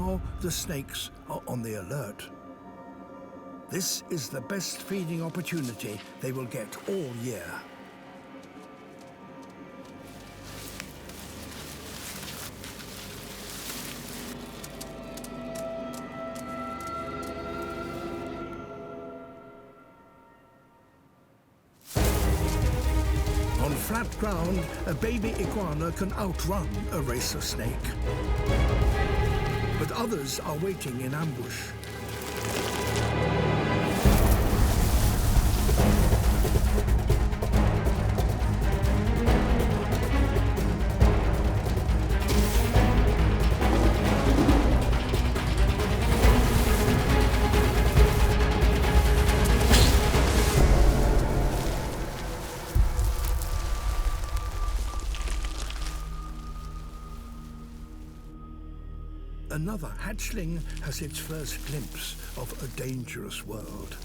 Now the snakes are on the alert. This is the best feeding opportunity they will get all year. On flat ground, a baby iguana can outrun a racer snake. But others are waiting in ambush. Another hatchling has its first glimpse of a dangerous world.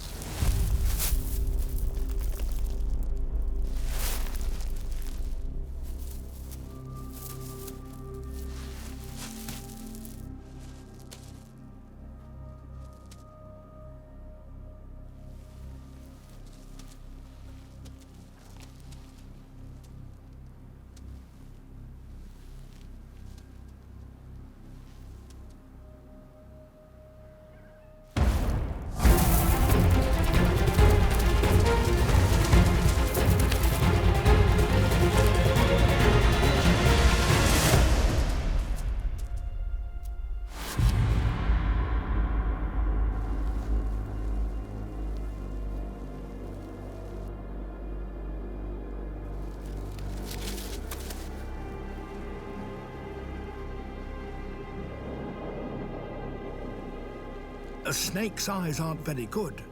A snake's eyes aren't very good,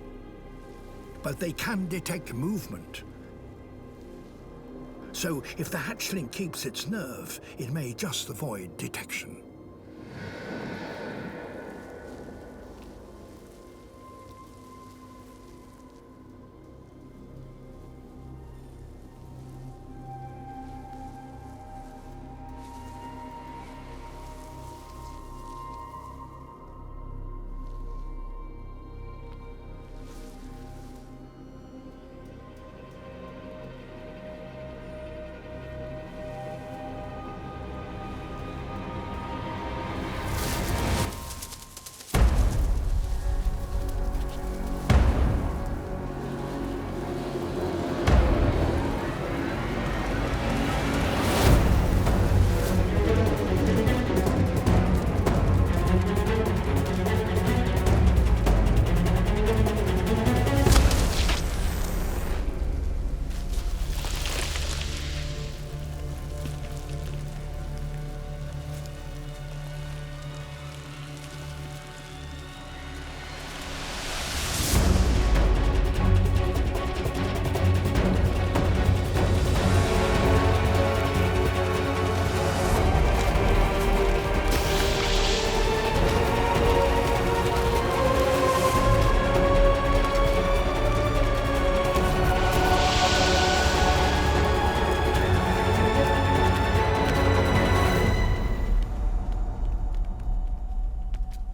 but they can detect movement. So if the hatchling keeps its nerve, it may just avoid detection.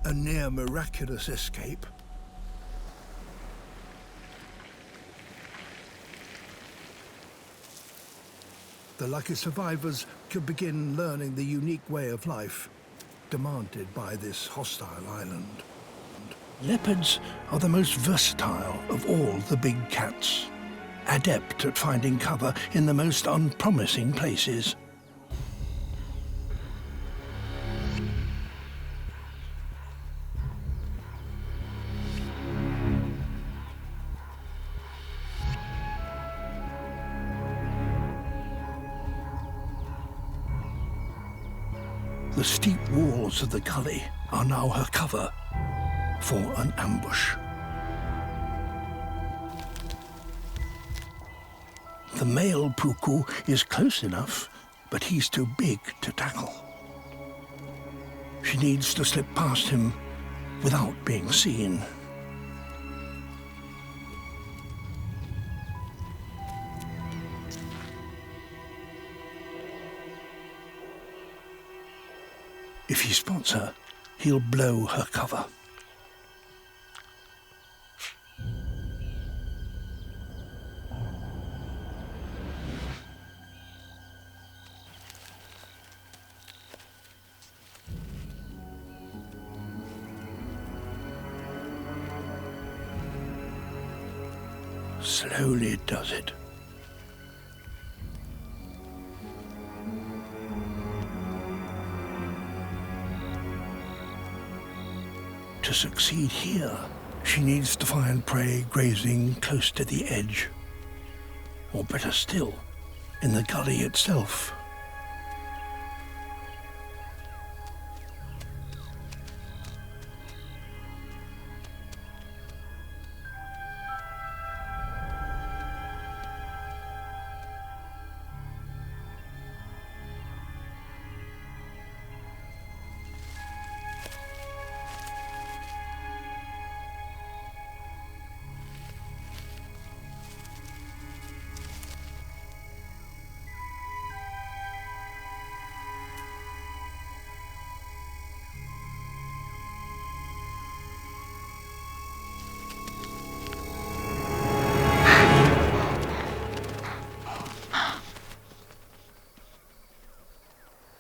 A near miraculous escape. The lucky survivors could begin learning the unique way of life demanded by this hostile island. Leopards are the most versatile of all the big cats, adept at finding cover in the most unpromising places. The steep walls of the gully are now her cover for an ambush. The male puku is close enough, but he's too big to tackle. She needs to slip past him without being seen. If he spots her, he'll blow her cover. Slowly does it. To succeed here, she needs to find prey grazing close to the edge, or better still, in the gully itself.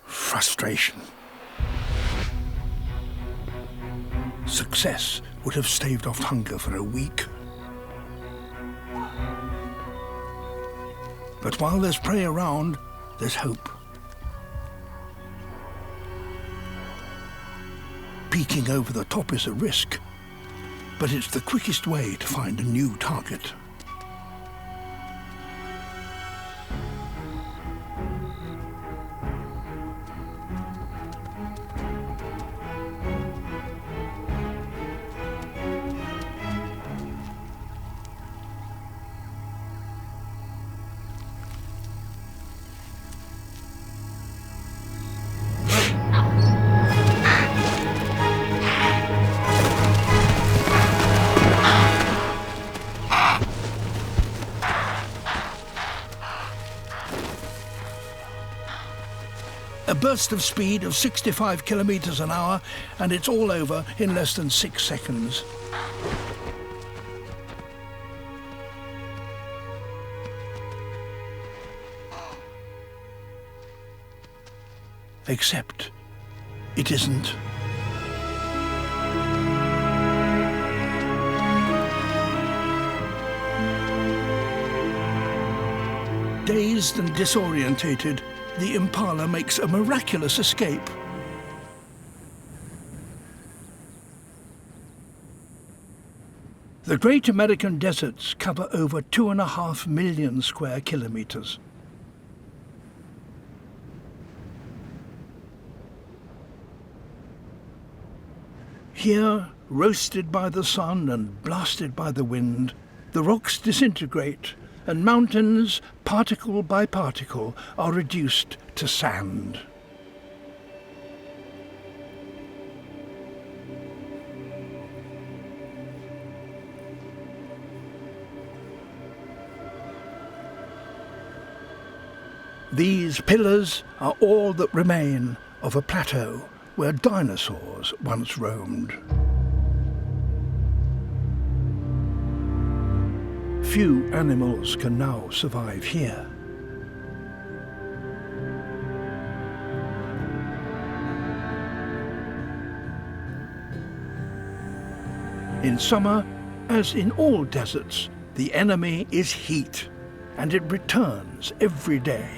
Frustration. Success would have staved off hunger for a week. But while there's prey around, there's hope. Peeking over the top is a risk, but it's the quickest way to find a new target. A burst of speed of 65 kilometers an hour, and it's all over in less than 6 seconds. Except it isn't. Dazed and disorientated, the impala makes a miraculous escape. The Great American Deserts cover over 2.5 million square kilometers. Here, roasted by the sun and blasted by the wind, the rocks disintegrate and mountains, particle by particle, are reduced to sand. These pillars are all that remain of a plateau where dinosaurs once roamed. Few animals can now survive here. In summer, as in all deserts, the enemy is heat, and it returns every day.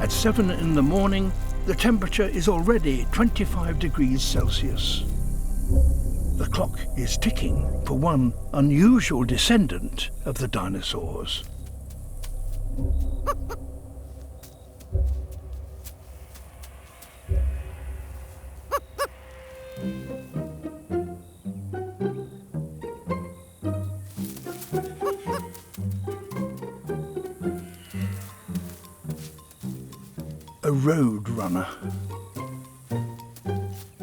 At 7 in the morning, the temperature is already 25 degrees Celsius. The clock is ticking for one unusual descendant of the dinosaurs. A road runner.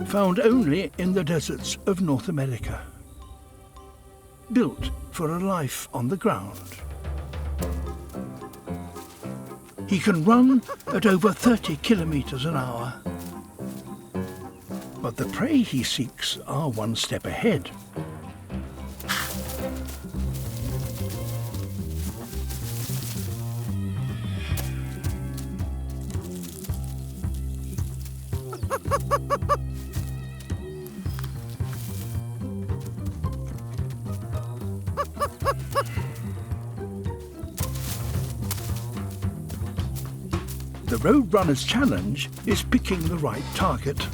Found only in the deserts of North America. Built for a life on the ground. He can run at over 30 kilometers an hour. But the prey he seeks are one step ahead. The Roadrunner's challenge is picking the right target.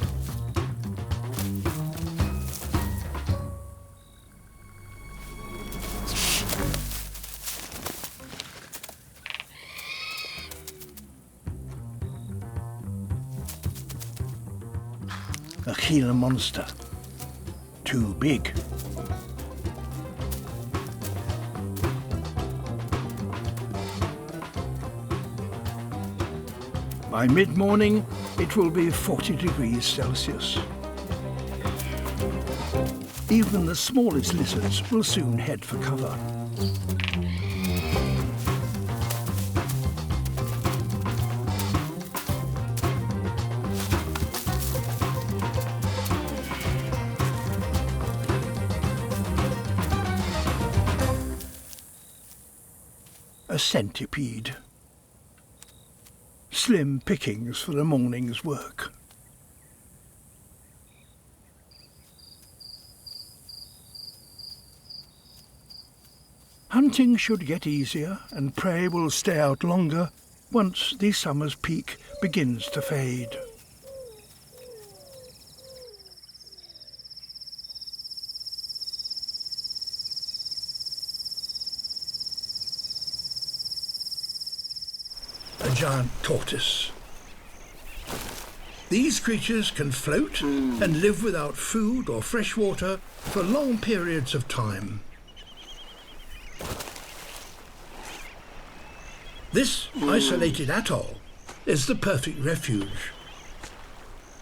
A Gila monster. Too big. By mid-morning, it will be 40 degrees Celsius. Even the smallest lizards will soon head for cover. A centipede. Slim pickings for the morning's work. Hunting should get easier and prey will stay out longer once the summer's peak begins to fade. A giant tortoise. These creatures can float and live without food or fresh water for long periods of time. This isolated atoll is the perfect refuge.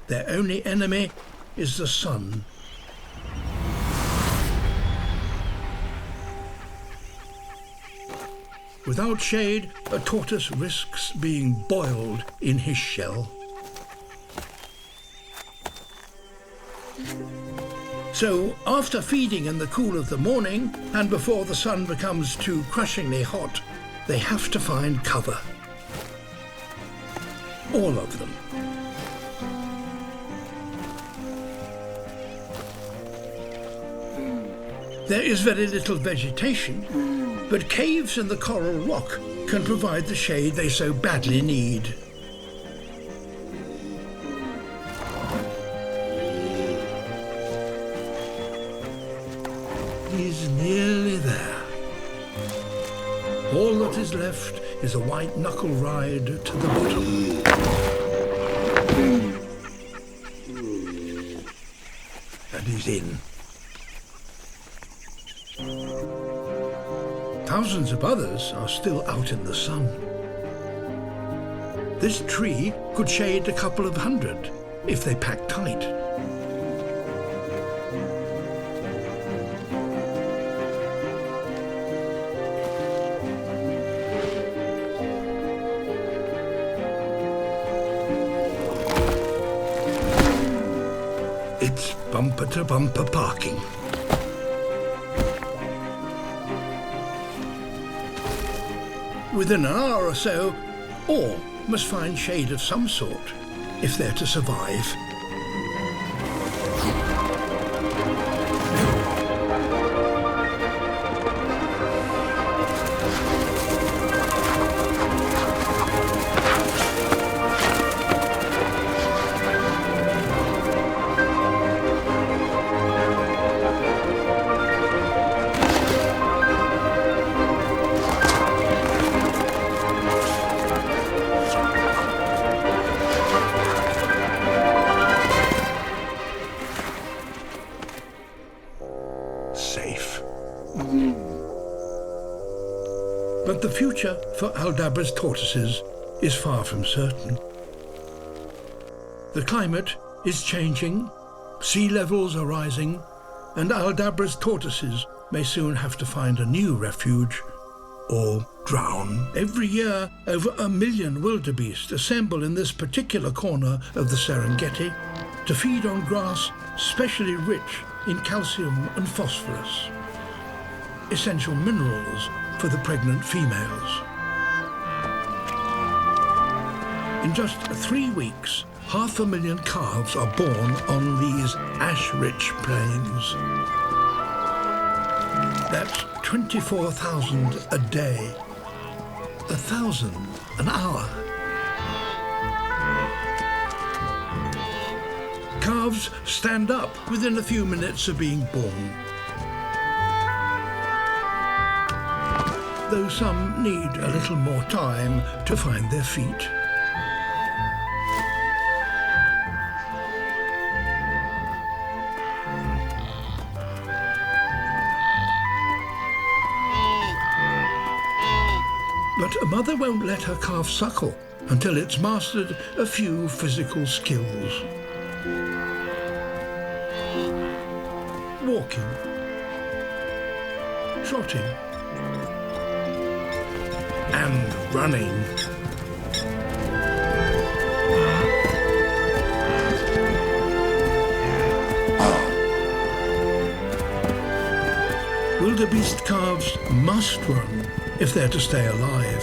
Their only enemy is the sun. Without shade, a tortoise risks being boiled in his shell. So, after feeding in the cool of the morning, and before the sun becomes too crushingly hot, they have to find cover. All of them. There is very little vegetation, but caves in the coral rock can provide the shade they so badly need. He's nearly there. All that is left is a white knuckle ride to the bottom. And he's in. Thousands of others are still out in the sun. This tree could shade a couple of hundred if they pack tight. It's bumper-to-bumper parking. Within an hour or so, all must find shade of some sort if they're to survive. Safe. But the future for Aldabra's tortoises is far from certain. The climate is changing, sea levels are rising, and Aldabra's tortoises may soon have to find a new refuge or drown. Every year, over 1 million wildebeest assemble in this particular corner of the Serengeti to feed on grass specially rich in calcium and phosphorus, essential minerals for the pregnant females. In just 3 weeks, 500,000 calves are born on these ash-rich plains. That's 24,000 a day, 1,000 an hour. Calves stand up within a few minutes of being born, though some need a little more time to find their feet. But a mother won't let her calf suckle until it's mastered a few physical skills. Walking, trotting, and running. Wildebeest calves must run if they're to stay alive.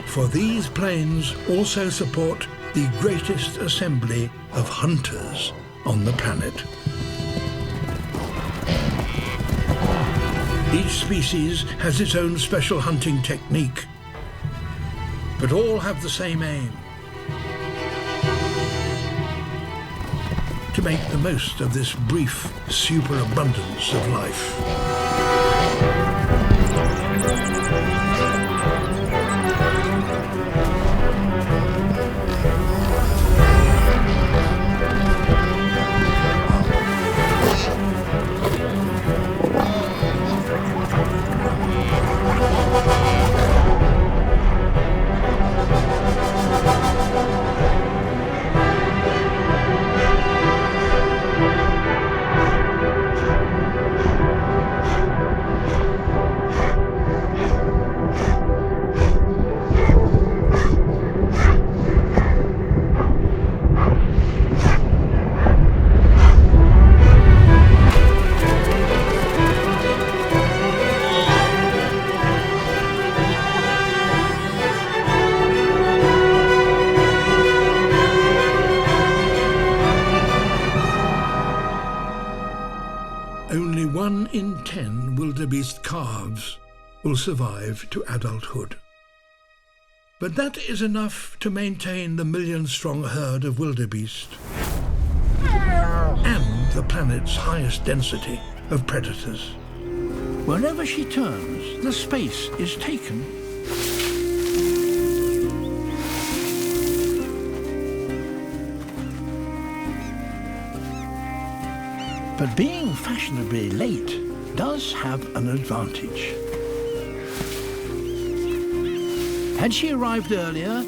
For these plains also support the greatest assembly of hunters on the planet. Each species has its own special hunting technique, but all have the same aim: to make the most of this brief superabundance of life. Only 1 in 10 wildebeest calves will survive to adulthood. But that is enough to maintain the million-strong herd of wildebeest and the planet's highest density of predators. Wherever she turns, the space is taken. But being fashionably late does have an advantage. Had she arrived earlier,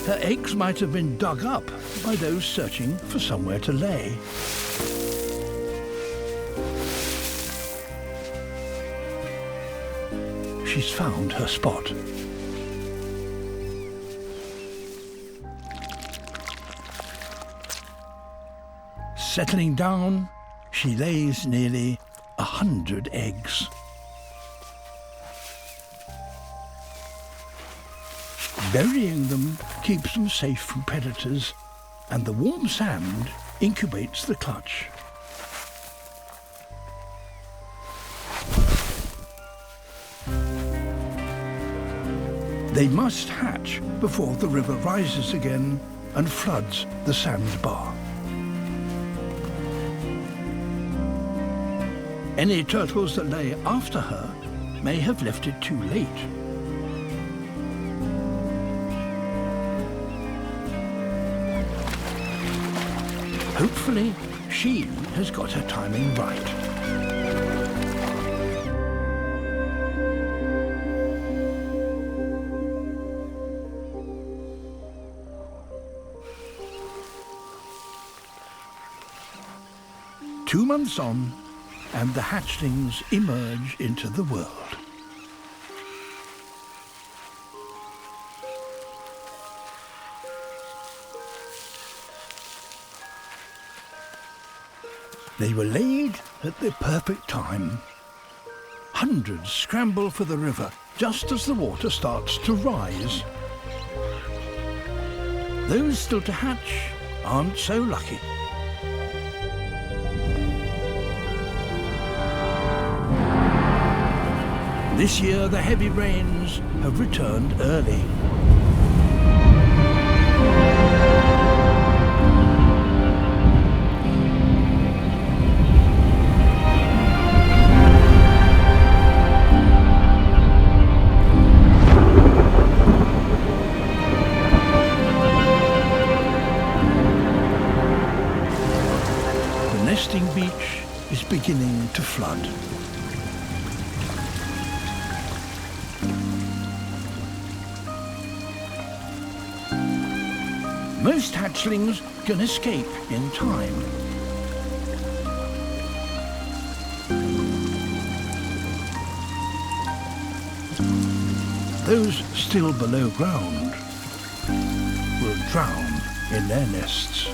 her eggs might have been dug up by those searching for somewhere to lay. She's found her spot. Settling down, she lays nearly 100 eggs. Burying them keeps them safe from predators, and the warm sand incubates the clutch. They must hatch before the river rises again and floods the sandbar. Any turtles that lay after her may have left it too late. Hopefully, she has got her timing right. 2 months on, and the hatchlings emerge into the world. They were laid at the perfect time. Hundreds scramble for the river just as the water starts to rise. Those still to hatch aren't so lucky. This year the heavy rains have returned early. The nesting beach is beginning to flood. Most hatchlings can escape in time. Those still below ground will drown in their nests.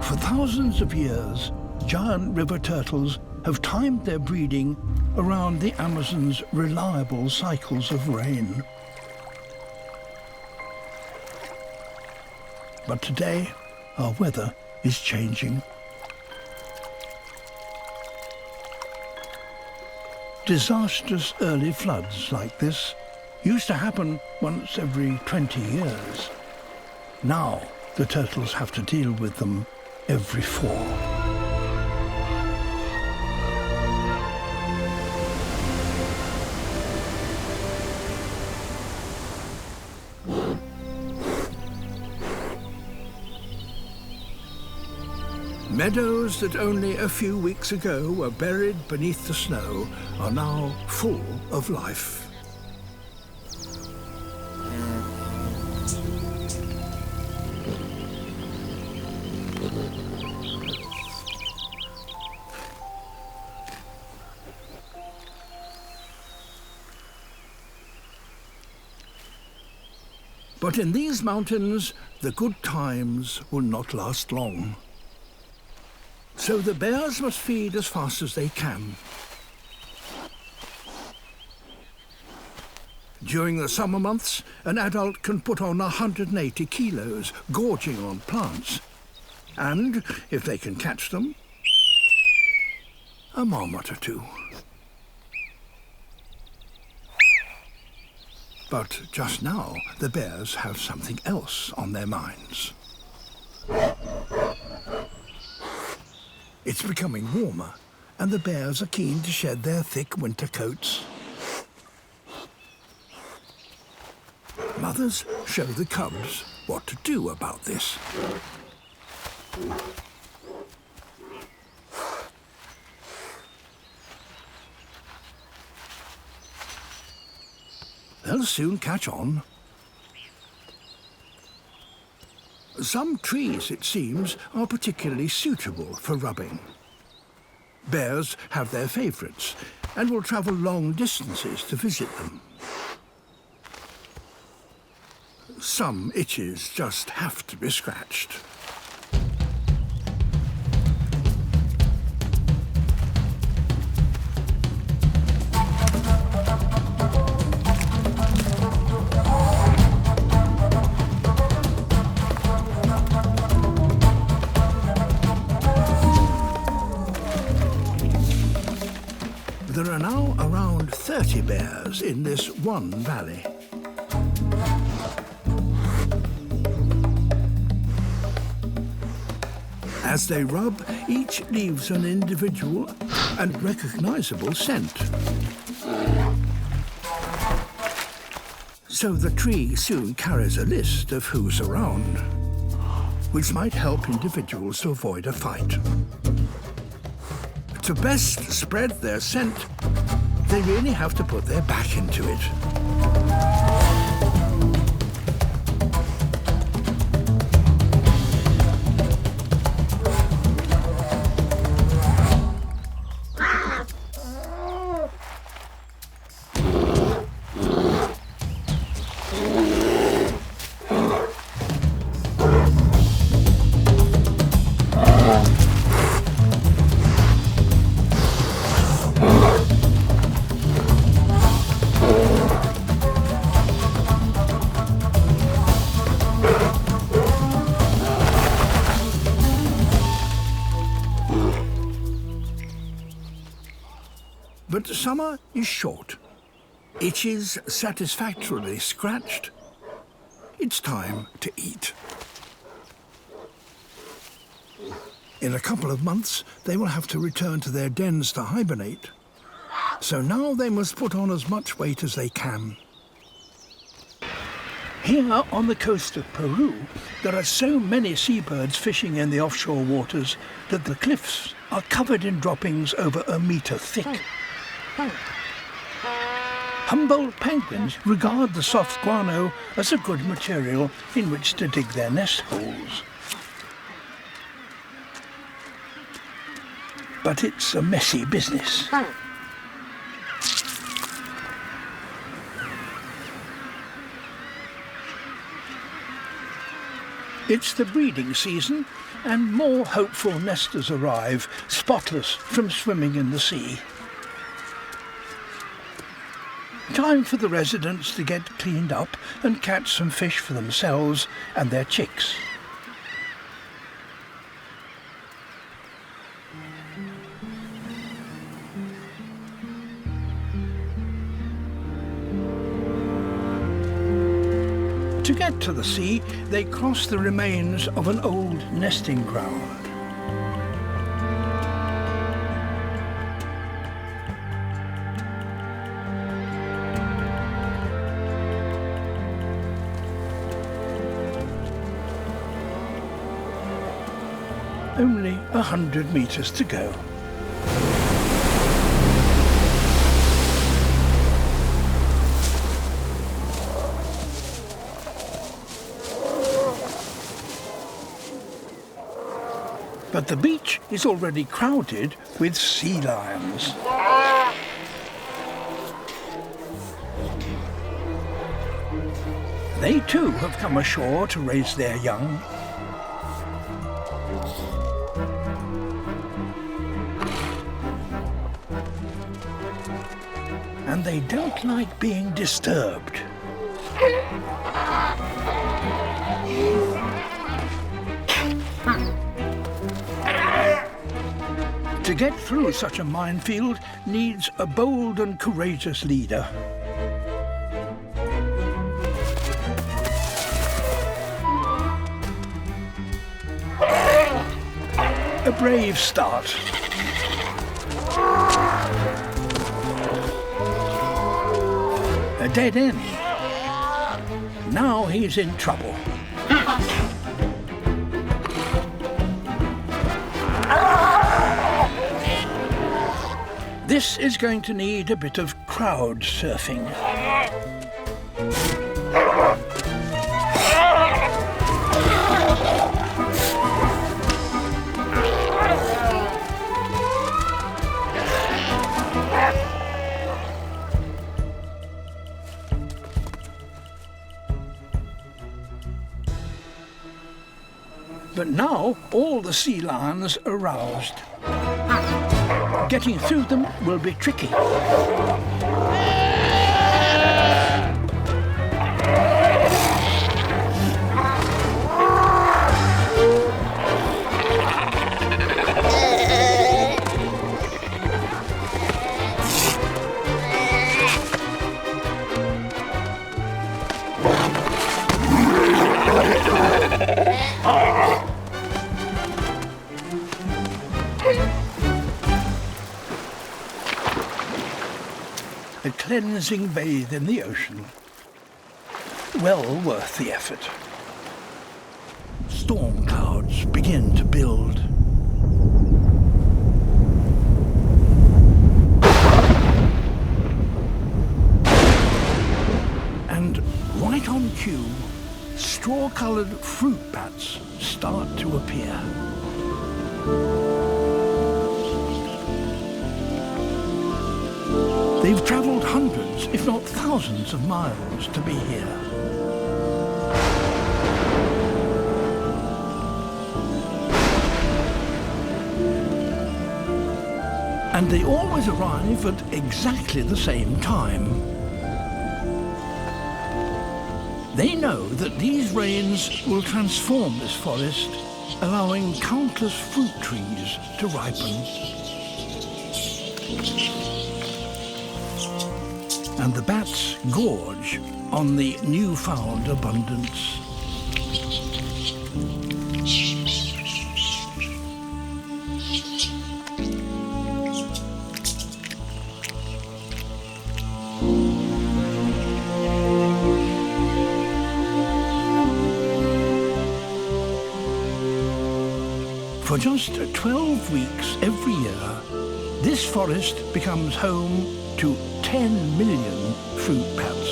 For thousands of years, giant river turtles have timed their breeding around the Amazon's reliable cycles of rain. But today, our weather is changing. Disastrous early floods like this used to happen once every 20 years. Now, the turtles have to deal with them every 4. Meadows that only a few weeks ago were buried beneath the snow are now full of life. But in these mountains, the good times will not last long. So the bears must feed as fast as they can. During the summer months, an adult can put on 180 kilos, gorging on plants. And, if they can catch them, a marmot or 2. But just now, the bears have something else on their minds. It's becoming warmer, and the bears are keen to shed their thick winter coats. Mothers show the cubs what to do about this. They'll soon catch on. Some trees, it seems, are particularly suitable for rubbing. Bears have their favourites and will travel long distances to visit them. Some itches just have to be scratched. There are now around 30 bears in this one valley. As they rub, each leaves an individual and recognizable scent. So the tree soon carries a list of who's around, which might help individuals to avoid a fight. To best spread their scent, they really have to put their back into it. But summer is short. Itches satisfactorily scratched. It's time to eat. In a couple of months, they will have to return to their dens to hibernate. So now they must put on as much weight as they can. Here on the coast of Peru, there are so many seabirds fishing in the offshore waters that the cliffs are covered in droppings over a metre thick. Humboldt penguins regard the soft guano as a good material in which to dig their nest holes. But it's a messy business. It's the breeding season, and more hopeful nesters arrive, spotless from swimming in the sea. Time for the residents to get cleaned up and catch some fish for themselves and their chicks. To get to the sea, they cross the remains of an old nesting ground. Only 100 meters to go. But the beach is already crowded with sea lions. They too have come ashore to raise their young. And they don't like being disturbed. To get through such a minefield needs a bold and courageous leader. A brave start. A dead end. Now he's in trouble. This is going to need a bit of crowd surfing. But now all the sea lions are roused. Getting through them will be tricky. A cleansing bathe in the ocean. Well worth the effort. Storm clouds begin to build. And right on cue, straw-coloured fruit bats start to appear. They've travelled hundreds, if not thousands of miles to be here. And they always arrive at exactly the same time. They know that these rains will transform this forest, allowing countless fruit trees to ripen. and the bats gorge on the newfound abundance. For just 12 weeks every year, this forest becomes home to 10 million fruit bats.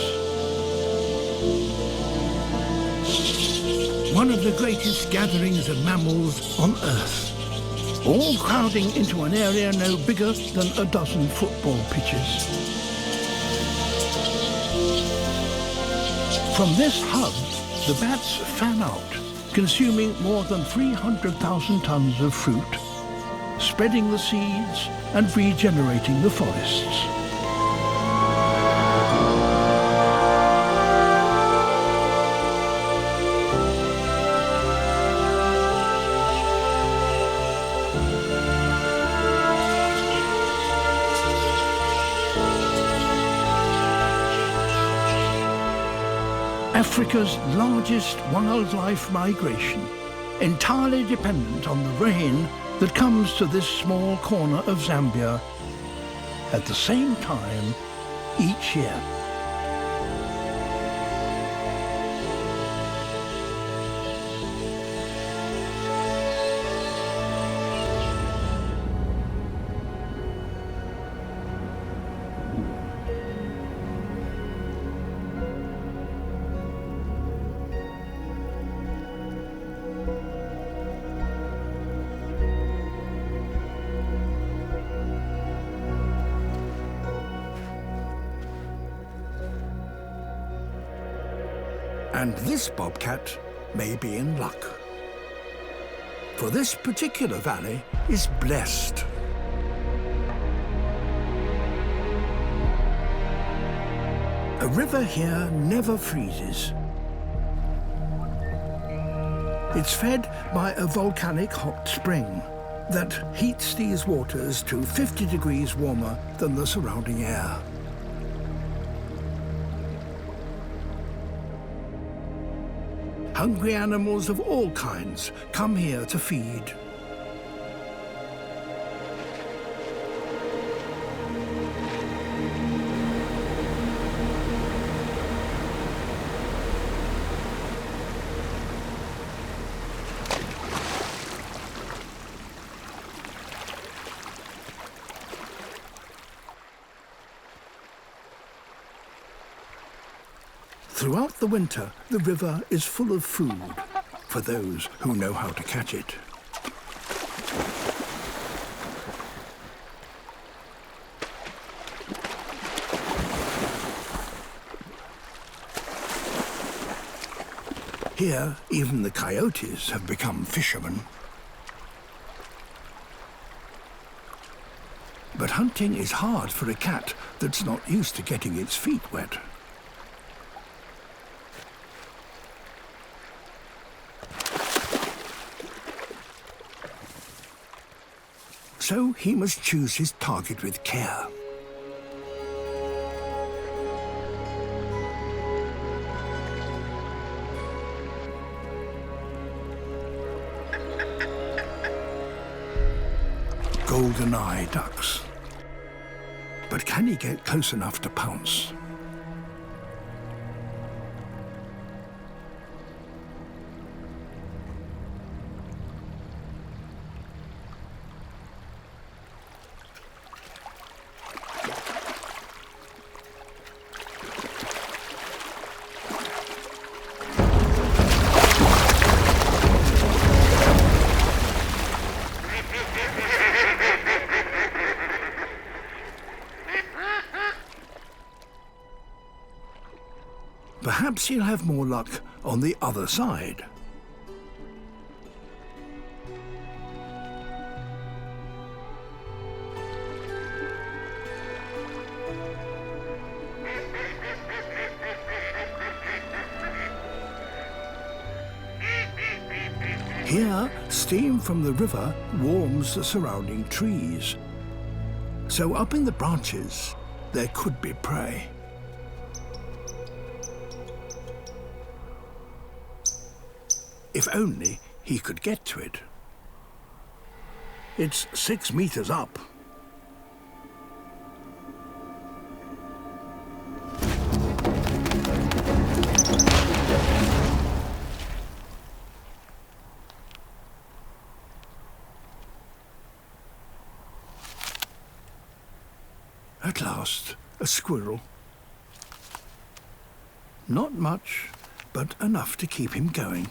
One of the greatest gatherings of mammals on Earth, all crowding into an area no bigger than a dozen football pitches. From this hub, the bats fan out, consuming more than 300,000 tons of fruit, spreading the seeds and regenerating the forests. Africa's largest wildlife migration, entirely dependent on the rain that comes to this small corner of Zambia at the same time each year. And this bobcat may be in luck. For this particular valley is blessed. A river here never freezes. It's fed by a volcanic hot spring that heats these waters to 50 degrees warmer than the surrounding air. Hungry animals of all kinds come here to feed. Throughout the winter, the river is full of food for those who know how to catch it. Here, even the coyotes have become fishermen. But hunting is hard for a cat that's not used to getting its feet wet. So he must choose his target with care. Golden-eye ducks. But can he get close enough to pounce? Perhaps he'll have more luck on the other side. Here, steam from the river warms the surrounding trees. So up in the branches, there could be prey. If only he could get to it. It's 6 meters up. At last, a squirrel. Not much, but enough to keep him going.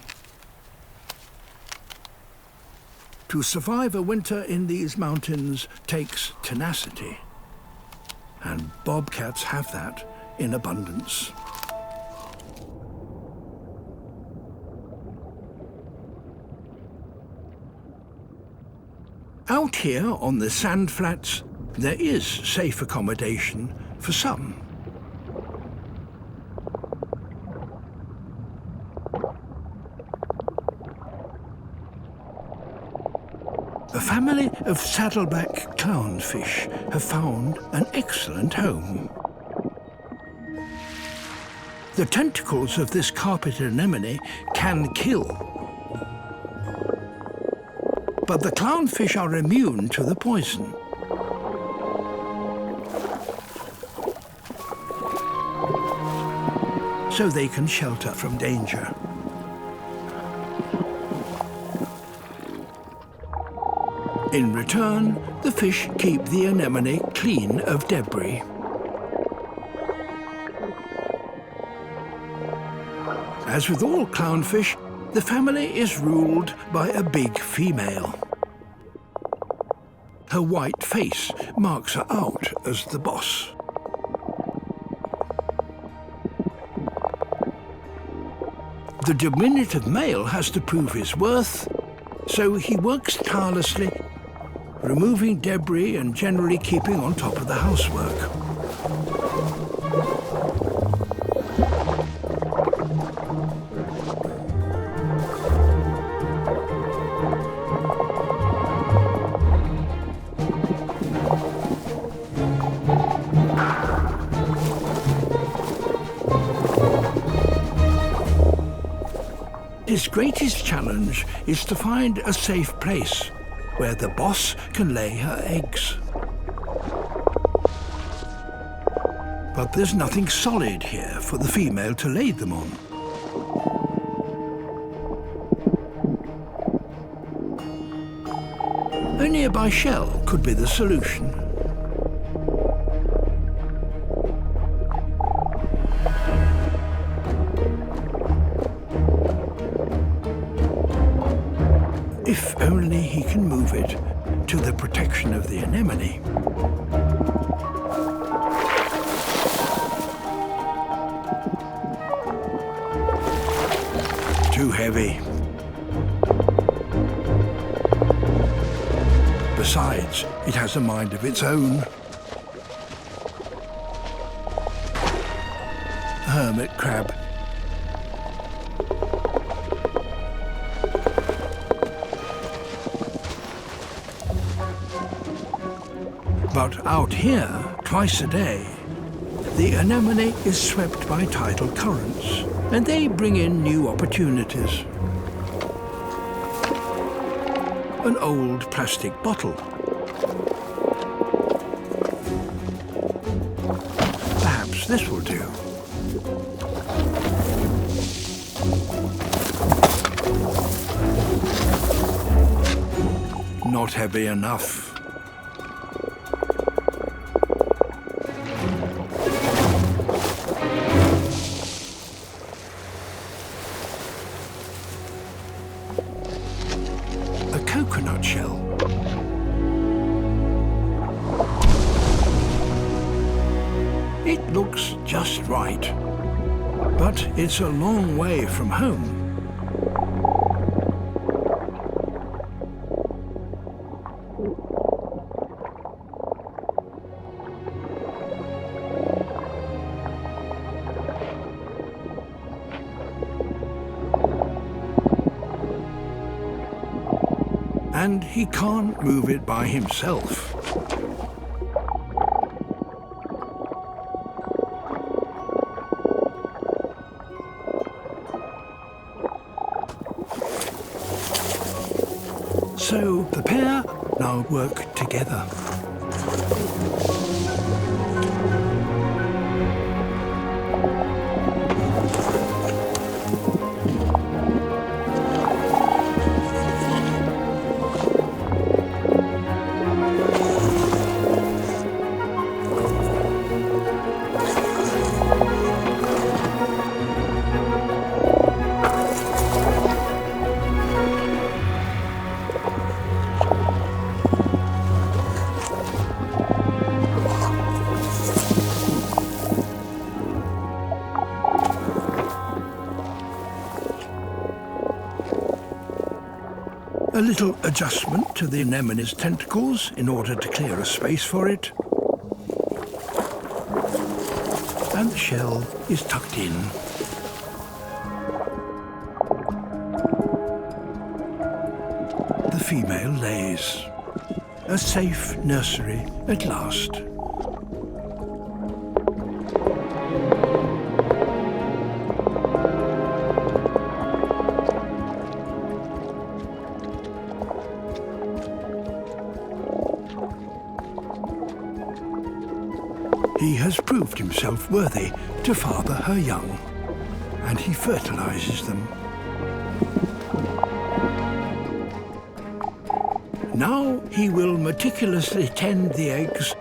To survive a winter in these mountains takes tenacity, and bobcats have that in abundance. Out here on the sand flats, there is safe accommodation for some. A family of saddleback clownfish have found an excellent home. The tentacles of this carpet anemone can kill, but the clownfish are immune to the poison. So they can shelter from danger. In return, the fish keep the anemone clean of debris. As with all clownfish, the family is ruled by a big female. Her white face marks her out as the boss. The diminutive male has to prove his worth, so he works tirelessly, removing debris and generally keeping on top of the housework. His greatest challenge is to find a safe place where the boss can lay her eggs. But there's nothing solid here for the female to lay them on. A nearby shell could be the solution. If only he can move it to the protection of the anemone. Too heavy. Besides, it has a mind of its own. Hermit crab. But out here, twice a day, the anemone is swept by tidal currents, and they bring in new opportunities. An old plastic bottle. Perhaps this will do. Not heavy enough. A coconut shell. It looks just right, but it's a long way from home. And he can't move it by himself. So the pair now work together. A little adjustment to the anemone's tentacles in order to clear a space for it. And the shell is tucked in. The female lays. A safe nursery at last. He has proved himself worthy to father her young, and he fertilizes them. Now he will meticulously tend the eggs,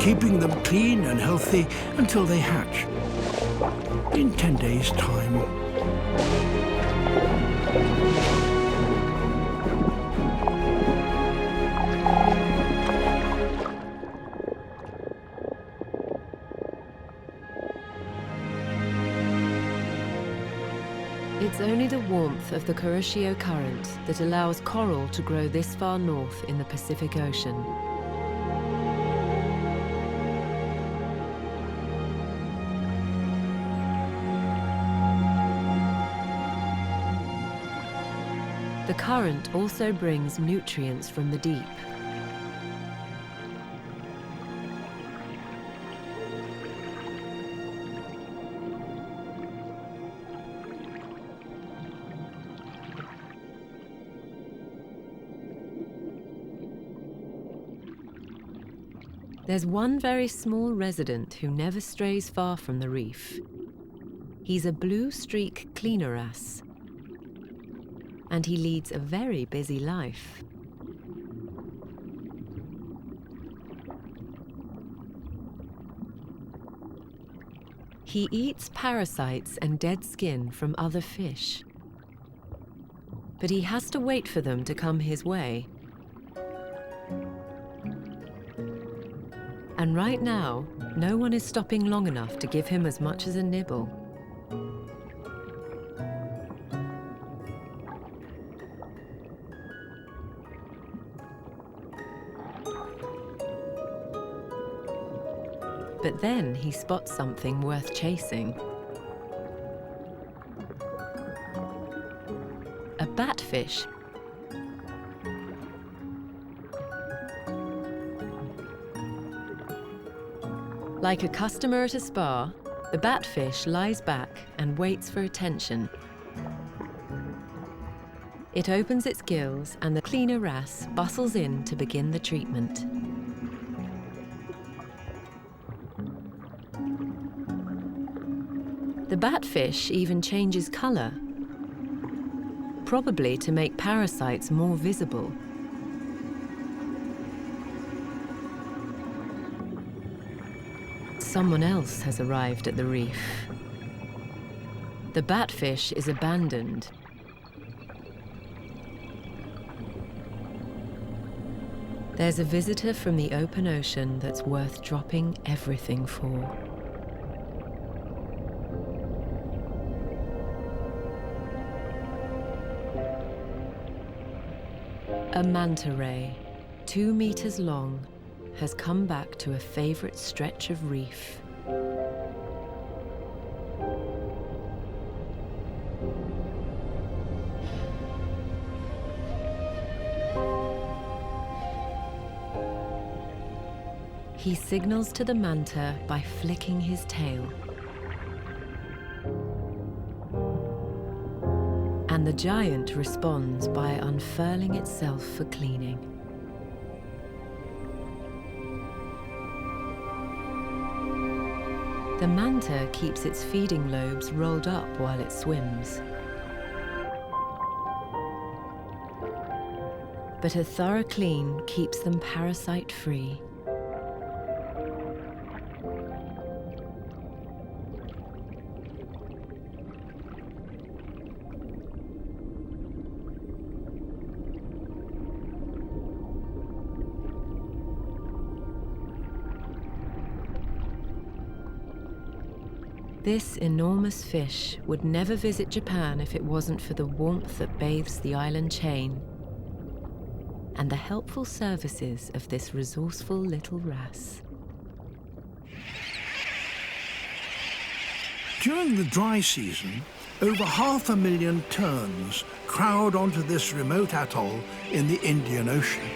keeping them clean and healthy until they hatch in 10 days' time. It's only the warmth of the Kuroshio Current that allows coral to grow this far north in the Pacific Ocean. The current also brings nutrients from the deep. There's one very small resident who never strays far from the reef. He's a blue streak cleaner wrasse, and he leads a very busy life. He eats parasites and dead skin from other fish, but he has to wait for them to come his way. And right now, no one is stopping long enough to give him as much as a nibble. But then he spots something worth chasing. A batfish. Like a customer at a spa, the batfish lies back and waits for attention. It opens its gills and the cleaner wrasse bustles in to begin the treatment. The batfish even changes colour, probably to make parasites more visible. Someone else has arrived at the reef. The batfish is abandoned. There's a visitor from the open ocean that's worth dropping everything for. A manta ray, 2 meters long, has come back to a favorite stretch of reef. He signals to the manta by flicking his tail. and the giant responds by unfurling itself for cleaning. The manta keeps its feeding lobes rolled up while it swims. But a thorough clean keeps them parasite-free. This enormous fish would never visit Japan if it wasn't for the warmth that bathes the island chain and the helpful services of this resourceful little wrasse. During the dry season, over 500,000 terns crowd onto this remote atoll in the Indian Ocean.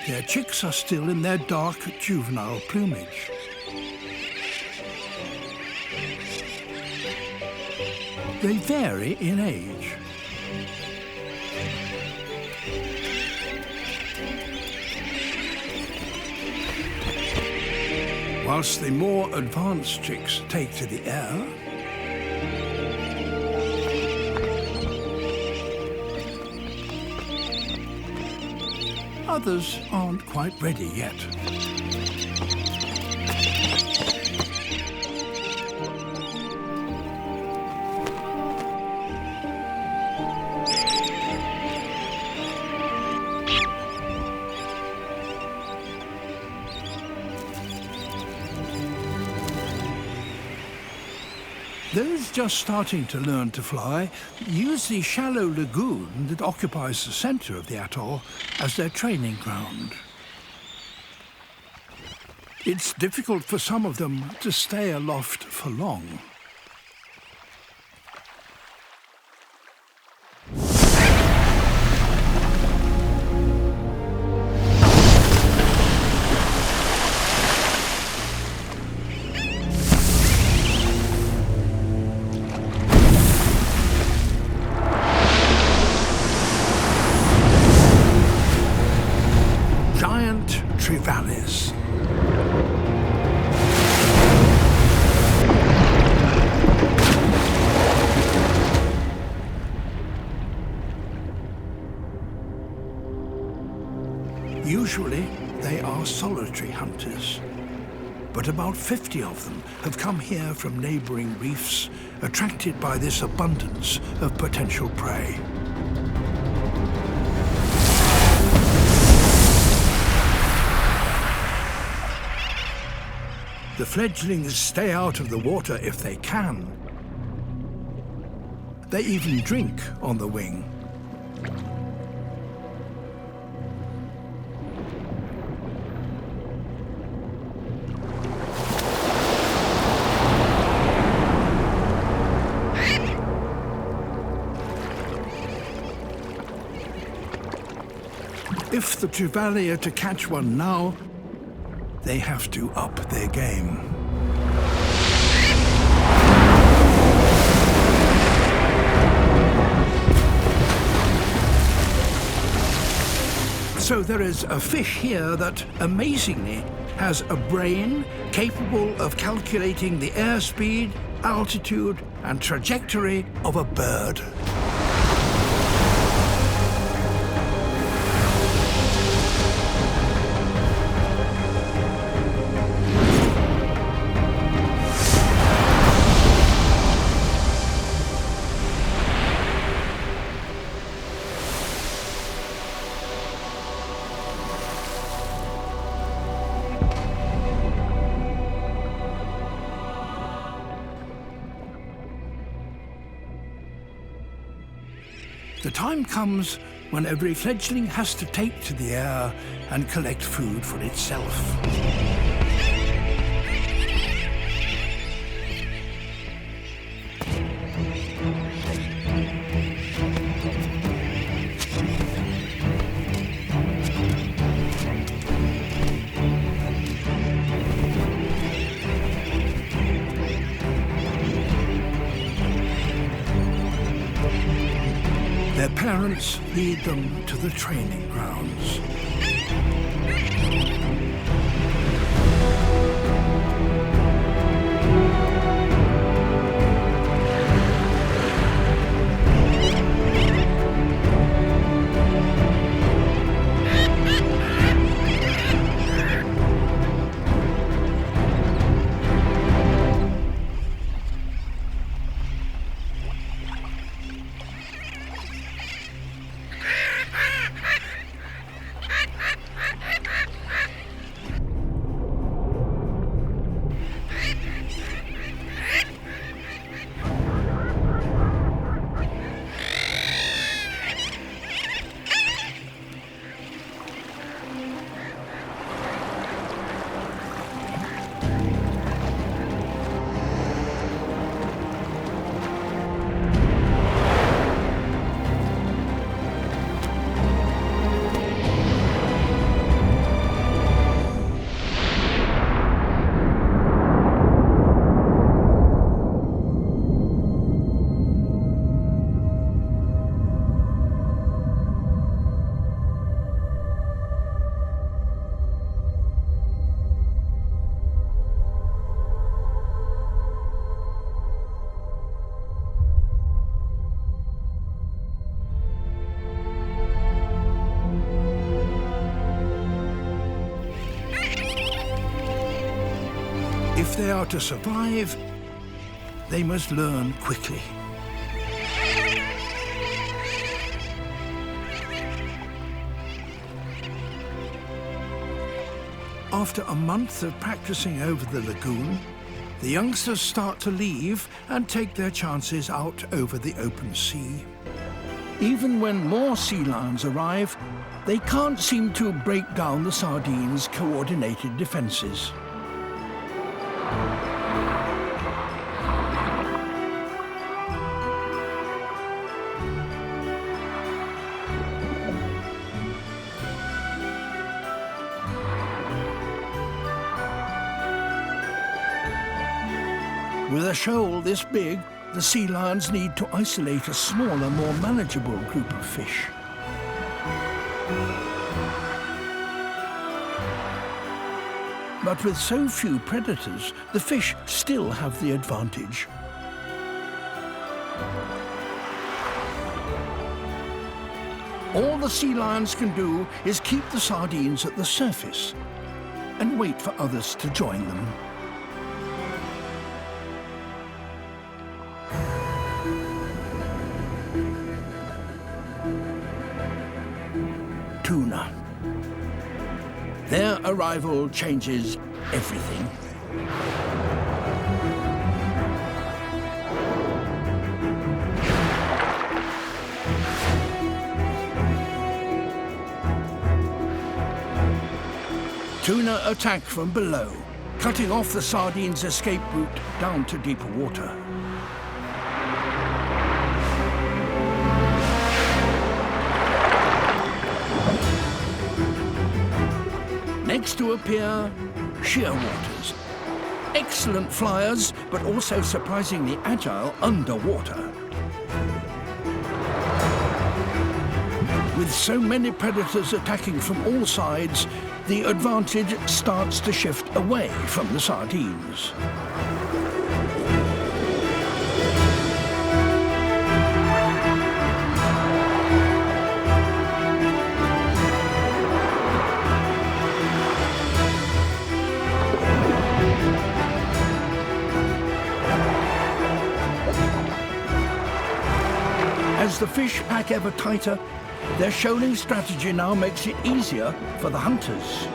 Their chicks are still in their dark juvenile plumage. They vary in age. Whilst the more advanced chicks take to the air, others aren't quite ready yet. Those just starting to learn to fly use the shallow lagoon that occupies the center of the atoll as their training ground. It's difficult for some of them to stay aloft for long. Trevallies. Usually, they are solitary hunters, but about 50 of them have come here from neighboring reefs, attracted by this abundance of potential prey. The fledglings stay out of the water if they can. They even drink on the wing. If the Trevally are to catch one now, they have to up their game. So there is a fish here that, amazingly, has a brain capable of calculating the airspeed, altitude, and trajectory of a bird. The time comes when every fledgling has to take to the air and collect food for itself. parents lead them to the training grounds. If they are to survive, they must learn quickly. After a month of practicing over the lagoon, the youngsters start to leave and take their chances out over the open sea. Even when more sea lions arrive, they can't seem to break down the sardines' coordinated defenses. With a shoal this big, the sea lions need to isolate a smaller, more manageable group of fish. But with so few predators, the fish still have the advantage. All the sea lions can do is keep the sardines at the surface and wait for others to join them. Tuna. Their arrival changes everything. Tuna attack from below, cutting off the sardines' escape route down to deeper water. Next to appear shearwaters. Excellent flyers, but also surprisingly agile underwater. With so many predators attacking from all sides, the advantage starts to shift away from the sardines. As the fish pack ever tighter, their shoaling strategy now makes it easier for the hunters.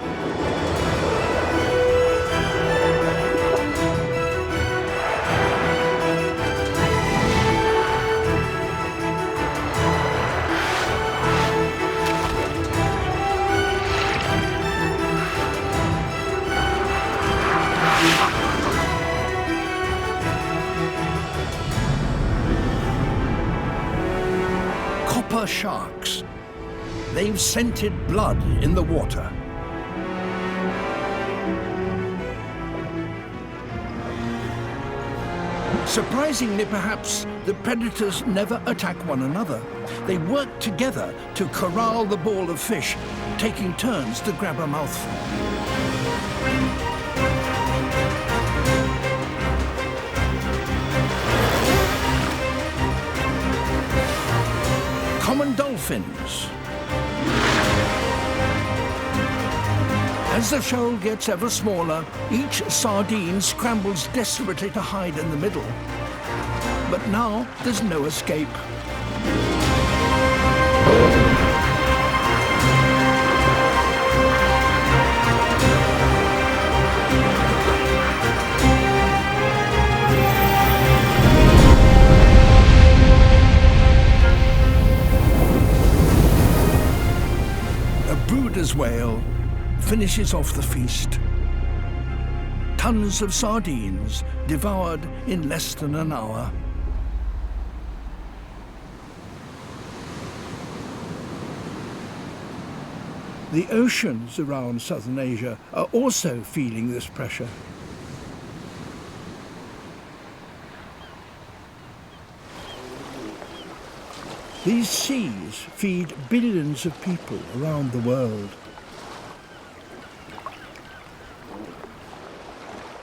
Sharks. They've scented blood in the water. Surprisingly, perhaps, the predators never attack one another. They work together to corral the ball of fish, taking turns to grab a mouthful. Common dolphins. As the shoal gets ever smaller, each sardine scrambles desperately to hide in the middle. But now there's no escape. A brooder's whale finishes off the feast. Tons of sardines devoured in less than an hour. The oceans around southern Asia are also feeling this pressure. These seas feed billions of people around the world.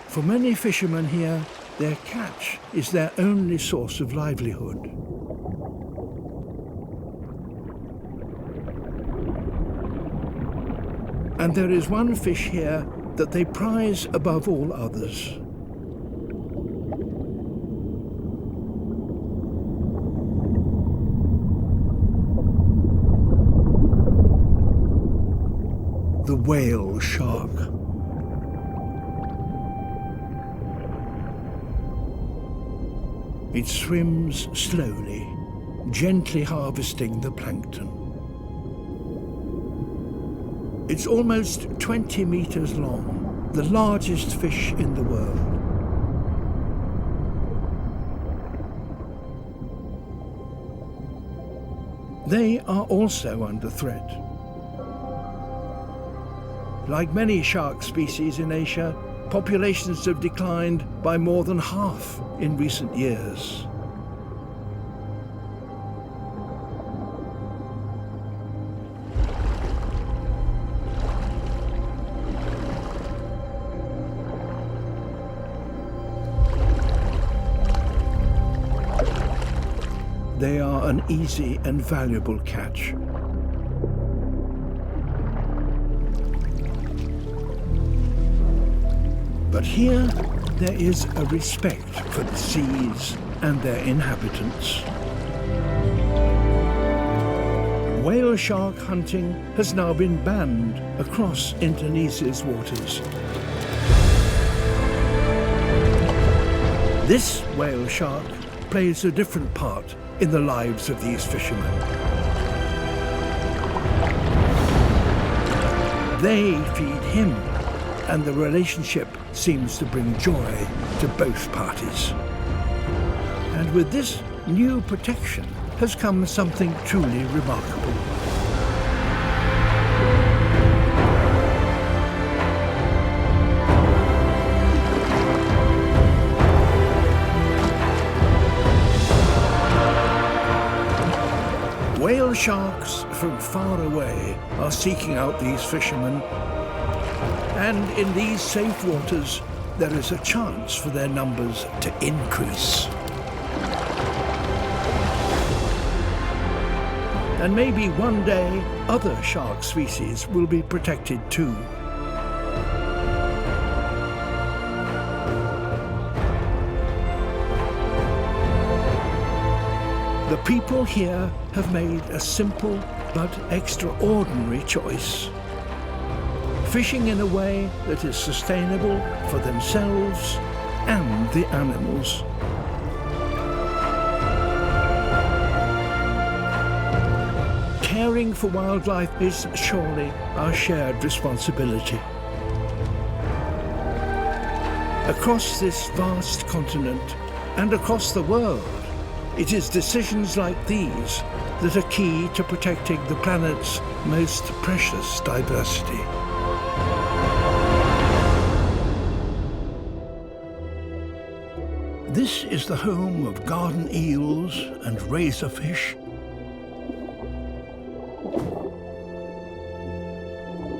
For many fishermen here, their catch is their only source of livelihood. And there is one fish here that they prize above all others. The whale shark. It swims slowly, gently harvesting the plankton. It's almost 20 meters long, the largest fish in the world. They are also under threat. Like many shark species in Asia, populations have declined by more than half in recent years. They are an easy and valuable catch. But here, there is a respect for the seas and their inhabitants. Whale shark hunting has now been banned across Indonesia's waters. This whale shark plays a different part in the lives of these fishermen. They feed him, and the relationship seems to bring joy to both parties. And with this new protection has come something truly remarkable. Whale sharks from far away are seeking out these fishermen, and in these safe waters, there is a chance for their numbers to increase. And maybe one day, other shark species will be protected too. The people here have made a simple but extraordinary choice. Fishing in a way that is sustainable for themselves and the animals. Caring for wildlife is surely our shared responsibility. Across this vast continent and across the world, it is decisions like these that are key to protecting the planet's most precious diversity. This is the home of garden eels and razorfish,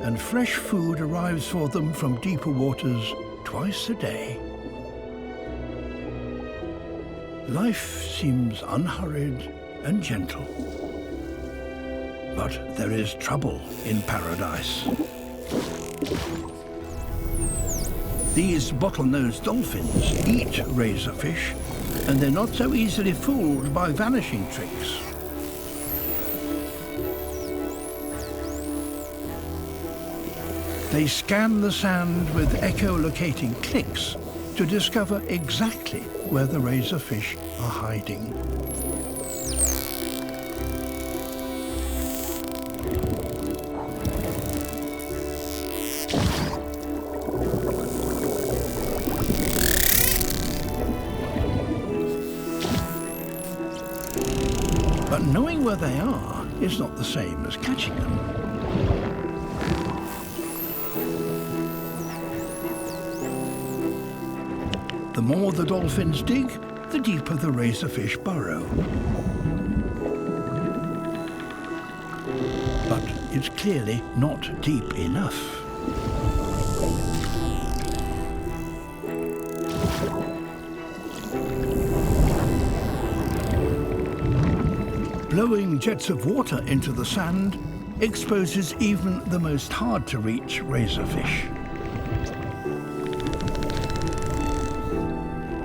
and fresh food arrives for them from deeper waters twice a day. Life seems unhurried and gentle. But there is trouble in paradise. These bottlenose dolphins eat razorfish, and they're not so easily fooled by vanishing tricks. They scan the sand with echolocating clicks to discover exactly where the razorfish are hiding. But knowing where they are is not the same as catching them. The more the dolphins dig, the deeper the razorfish burrow. But it's clearly not deep enough. Blowing jets of water into the sand exposes even the most hard-to-reach razorfish.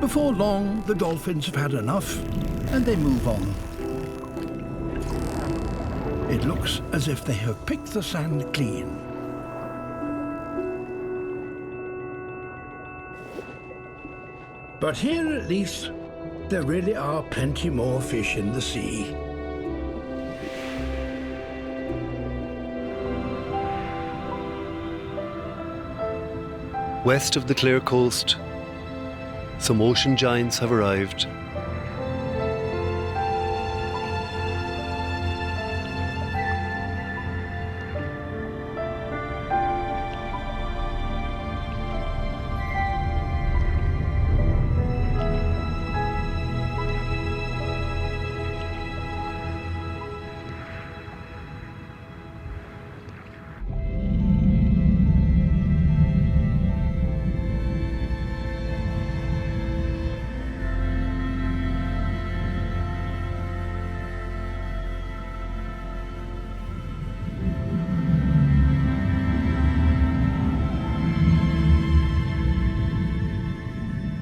Before long, the dolphins have had enough, and they move on. It looks as if they have picked the sand clean. But here, at least, there really are plenty more fish in the sea. West of the Clare coast, some ocean giants have arrived.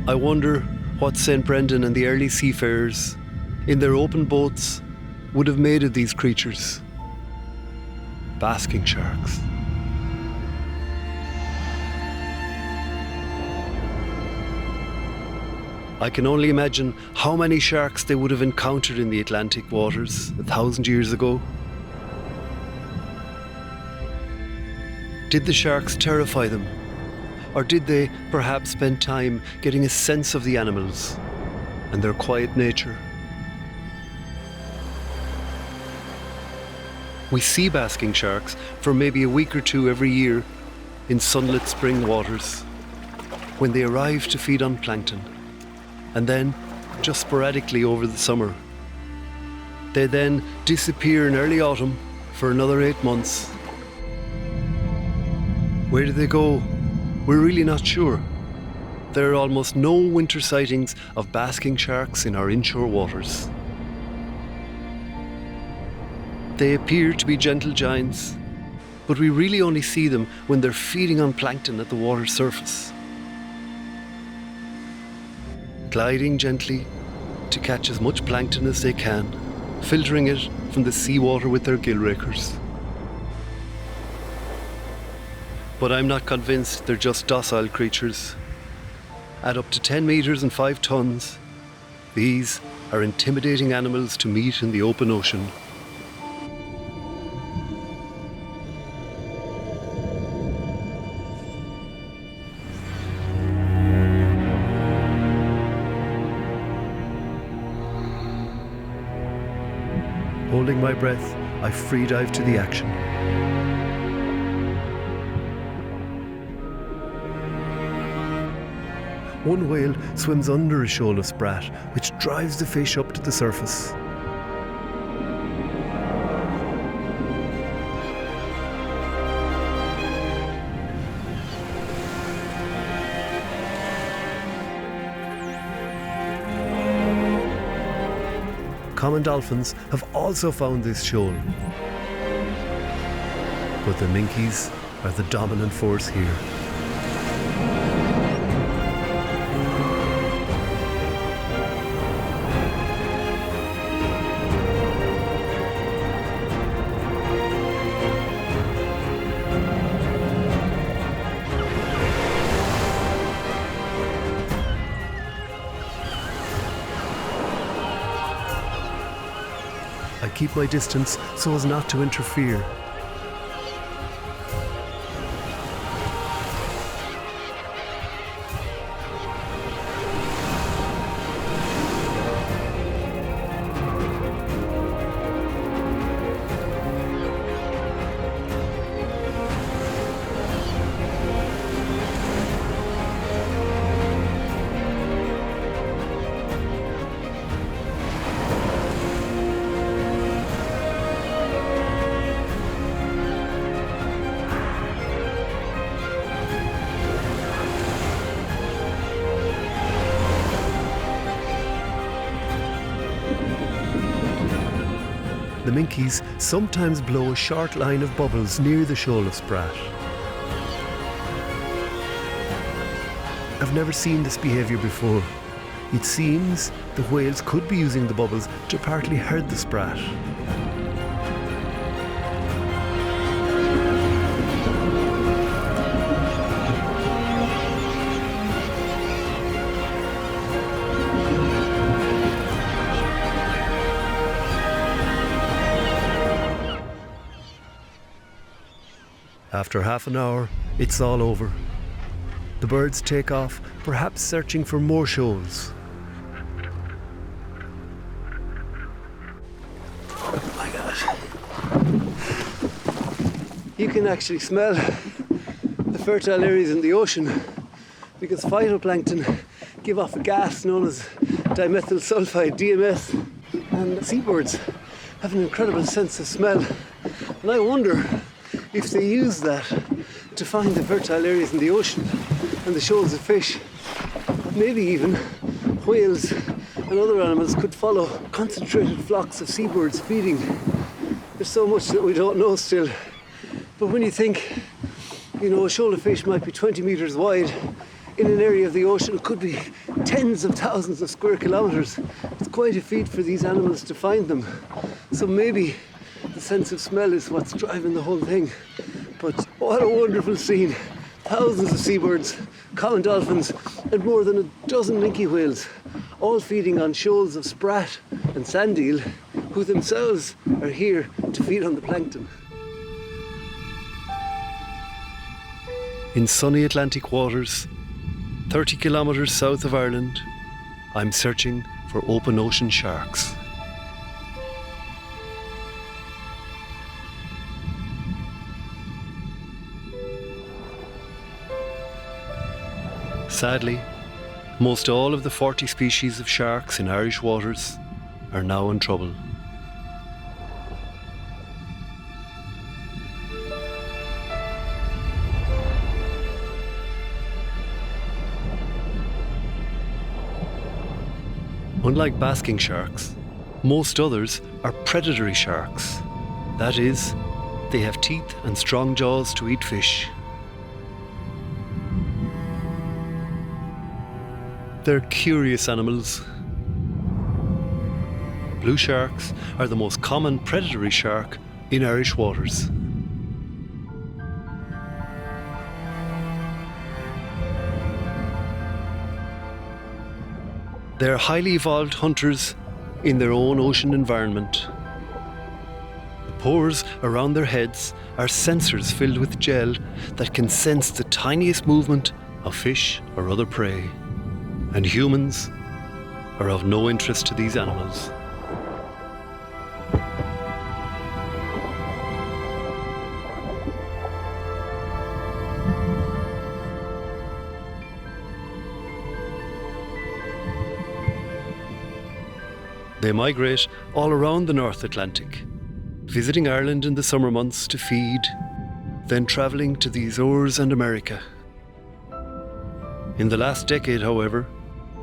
I wonder what St. Brendan and the early seafarers, in their open boats, would have made of these creatures. Basking sharks. I can only imagine how many sharks they would have encountered in the Atlantic waters 1,000 years ago. Did the sharks terrify them? Or did they perhaps spend time getting a sense of the animals and their quiet nature? We see basking sharks for maybe a week or two every year in sunlit spring waters, when they arrive to feed on plankton, and then just sporadically over the summer. They then disappear in early autumn for another 8 months. Where do they go? We're really not sure. There are almost no winter sightings of basking sharks in our inshore waters. They appear to be gentle giants, but we really only see them when they're feeding on plankton at the water's surface, gliding gently to catch as much plankton as they can, filtering it from the seawater with their gill rakers. But I'm not convinced they're just docile creatures. At up to 10 meters and 5 tons, these are intimidating animals to meet in the open ocean. Holding my breath, I free dive to the action. one whale swims under a shoal of sprat, which drives the fish up to the surface. Common dolphins have also found this shoal, but the minkies are the dominant force here. I keep my distance so as not to interfere. The minkies sometimes blow a short line of bubbles near the shoal of sprat. I've never seen this behaviour before. It seems the whales could be using the bubbles to partly herd the sprat. After half an hour, it's all over. The birds take off, perhaps searching for more shoals. Oh my God. You can actually smell the fertile areas in the ocean because phytoplankton give off a gas known as dimethyl sulfide, DMS, and seabirds have an incredible sense of smell. And I wonder if they use that to find the fertile areas in the ocean and the shoals of fish. Maybe even whales and other animals could follow concentrated flocks of seabirds feeding. There's so much that we don't know still. But when you think, a shoal of fish might be 20 metres wide in an area of the ocean, it could be tens of thousands of square kilometres. It's quite a feat for these animals to find them. So maybe the sense of smell is what's driving the whole thing. But what a wonderful scene. Thousands of seabirds, common dolphins, and more than a dozen minke whales, all feeding on shoals of sprat and sand eel, who themselves are here to feed on the plankton. In sunny Atlantic waters, 30 kilometres south of Ireland, I'm searching for open ocean sharks. Sadly, most all of the 40 species of sharks in Irish waters are now in trouble. Unlike basking sharks, most others are predatory sharks. That is, they have teeth and strong jaws to eat fish. They're curious animals. Blue sharks are the most common predatory shark in Irish waters. They're highly evolved hunters in their own ocean environment. The pores around their heads are sensors filled with gel that can sense the tiniest movement of fish or other prey. And humans are of no interest to these animals. They migrate all around the North Atlantic, visiting Ireland in the summer months to feed, then travelling to the Azores and America. In the last decade, however,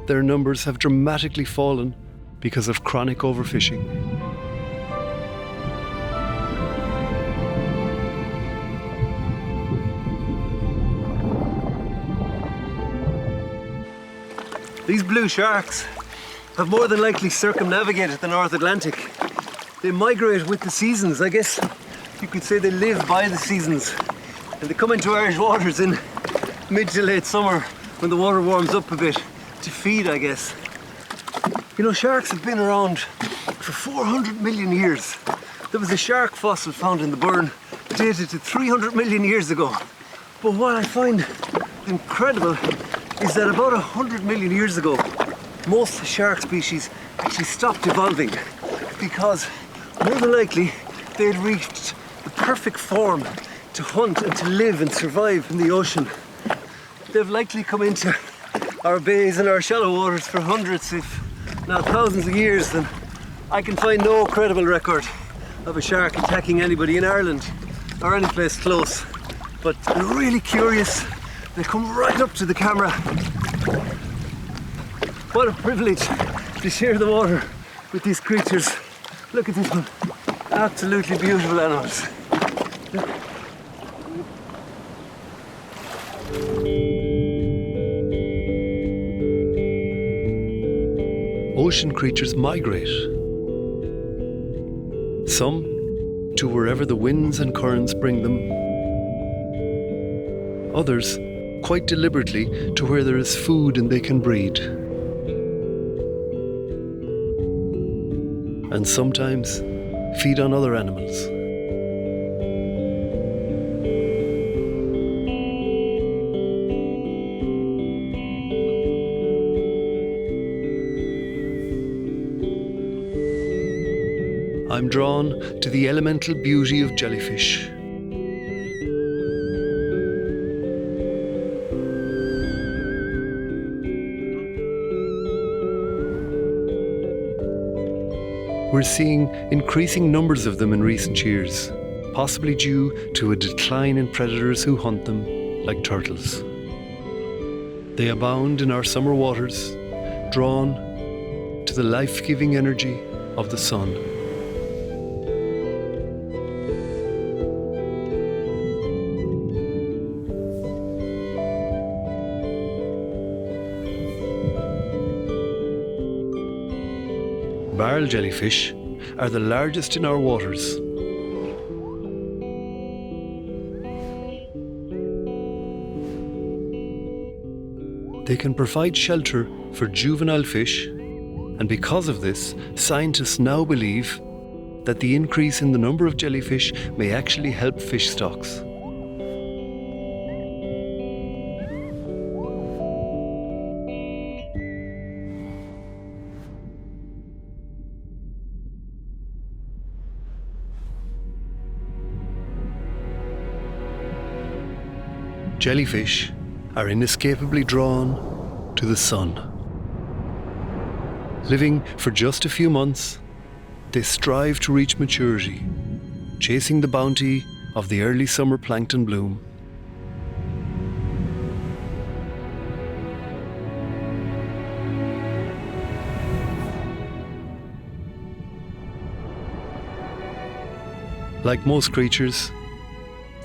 their numbers have dramatically fallen because of chronic overfishing. These blue sharks have more than likely circumnavigated the North Atlantic. They migrate with the seasons. I guess you could say they live by the seasons. And they come into Irish waters in mid to late summer when the water warms up a bit to feed, I guess. You know, sharks have been around for 400 million years. There was a shark fossil found in the Burn dated to 300 million years ago. But what I find incredible is that about 100 million years ago, most shark species actually stopped evolving because more than likely they had reached the perfect form to hunt and to live and survive in the ocean. They've likely come into our bays and our shallow waters for hundreds, if not thousands of years, and I can find no credible record of a shark attacking anybody in Ireland or any place close. But they're really curious. They come right up to the camera. What a privilege to share the water with these creatures. Look at this one. Absolutely beautiful animals. Ocean creatures migrate. Some to wherever the winds and currents bring them. Others quite deliberately to where there is food and they can breed. And sometimes feed on other animals. I'm drawn to the elemental beauty of jellyfish. We're seeing increasing numbers of them in recent years, possibly due to a decline in predators who hunt them, like turtles. They abound in our summer waters, drawn to the life-giving energy of the sun. Barrel jellyfish are the largest in our waters. They can provide shelter for juvenile fish, and because of this, scientists now believe that the increase in the number of jellyfish may actually help fish stocks. Jellyfish are inescapably drawn to the sun. Living for just a few months, they strive to reach maturity, chasing the bounty of the early summer plankton bloom. Like most creatures,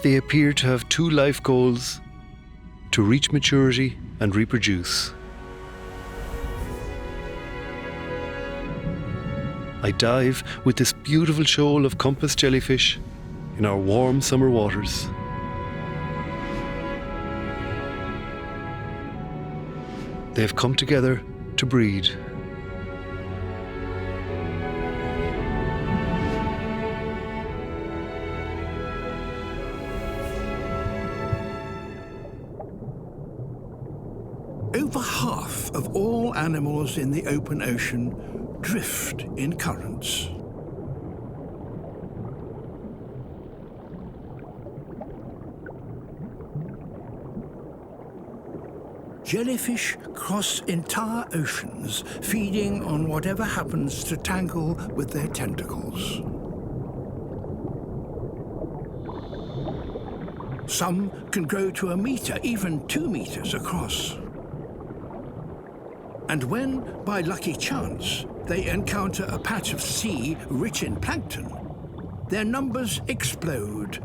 they appear to have two life goals: to reach maturity and reproduce. I dive with this beautiful shoal of compass jellyfish in our warm summer waters. They have come together to breed. Over half of all animals in the open ocean drift in currents. Jellyfish cross entire oceans, feeding on whatever happens to tangle with their tentacles. Some can grow to 1 meter, even 2 meters across. And when, by lucky chance, they encounter a patch of sea rich in plankton, their numbers explode.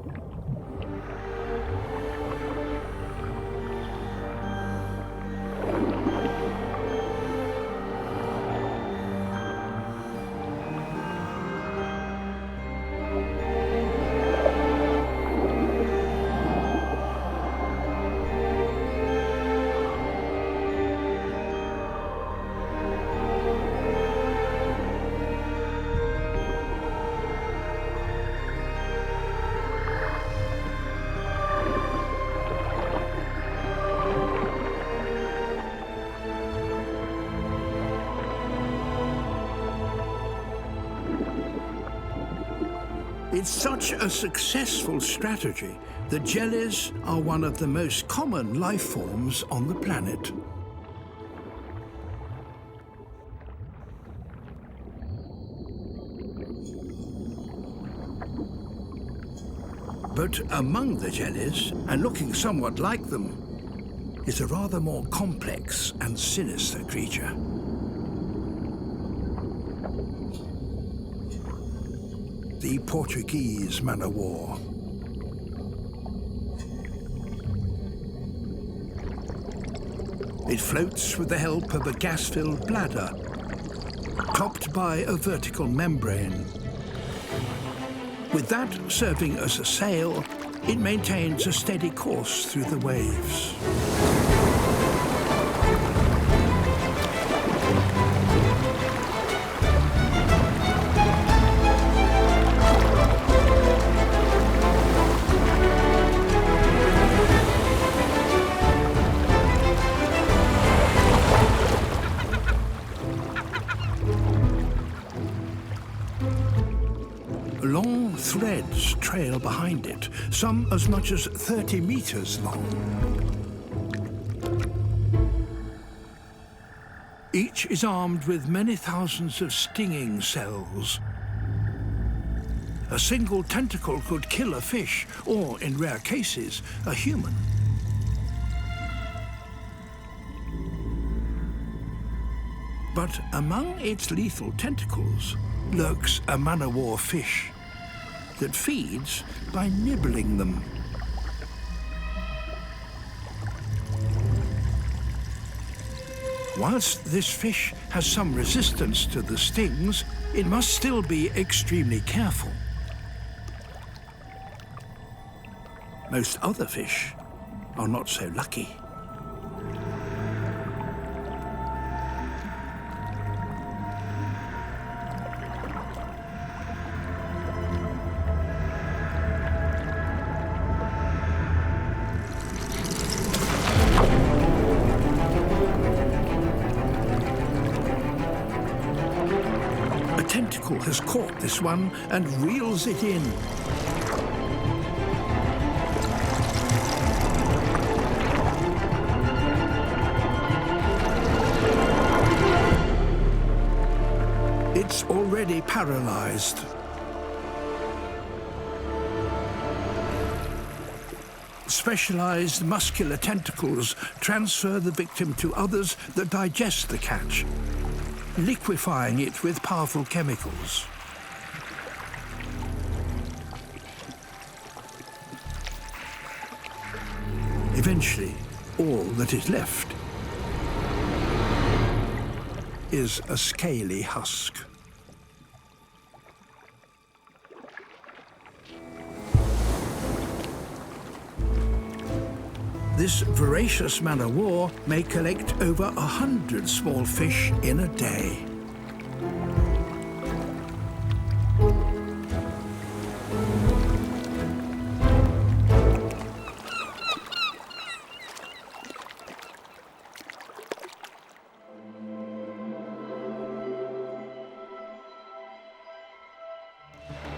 It's such a successful strategy that jellies are one of the most common life forms on the planet. But among the jellies, and looking somewhat like them, is a rather more complex and sinister creature. The Portuguese man-o'-war. It floats with the help of a gas-filled bladder, topped by a vertical membrane. With that serving as a sail, it maintains a steady course through the waves. Long threads trail behind it, some as much as 30 meters long. Each is armed with many thousands of stinging cells. A single tentacle could kill a fish, or, in rare cases, a human. But among its lethal tentacles lurks a man-o'-war fish that feeds by nibbling them. Whilst this fish has some resistance to the stings, it must still be extremely careful. Most other fish are not so lucky. Tentacle has caught this one and reels it in. It's already paralyzed. Specialized muscular tentacles transfer the victim to others that digest the catch, liquefying it with powerful chemicals. Eventually, all that is left is a scaly husk. This voracious man-o'-war may collect over 100 small fish in a day.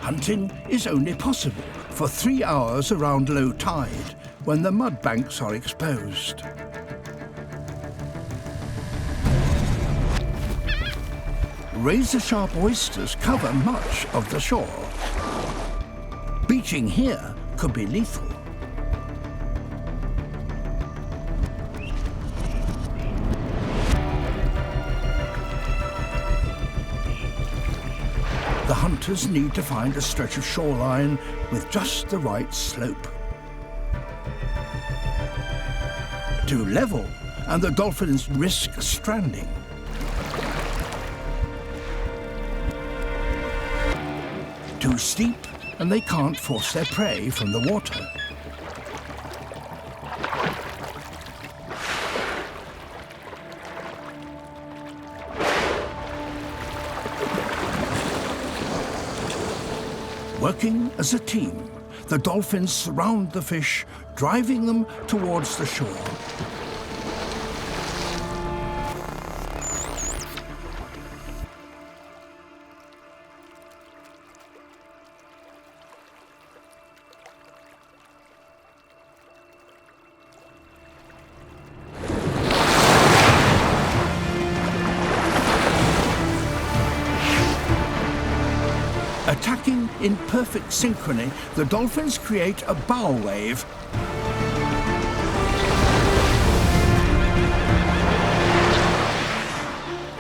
Hunting is only possible for 3 hours around low tide, when the mud banks are exposed. razor-sharp oysters cover much of the shore. Beaching here could be lethal. The hunters need to find a stretch of shoreline with just the right slope. Too level, and the dolphins risk stranding. Too steep, and they can't force their prey from the water. Working as a team, the dolphins surround the fish, driving them towards the shore. Attacking in perfect synchrony, the dolphins create a bow wave.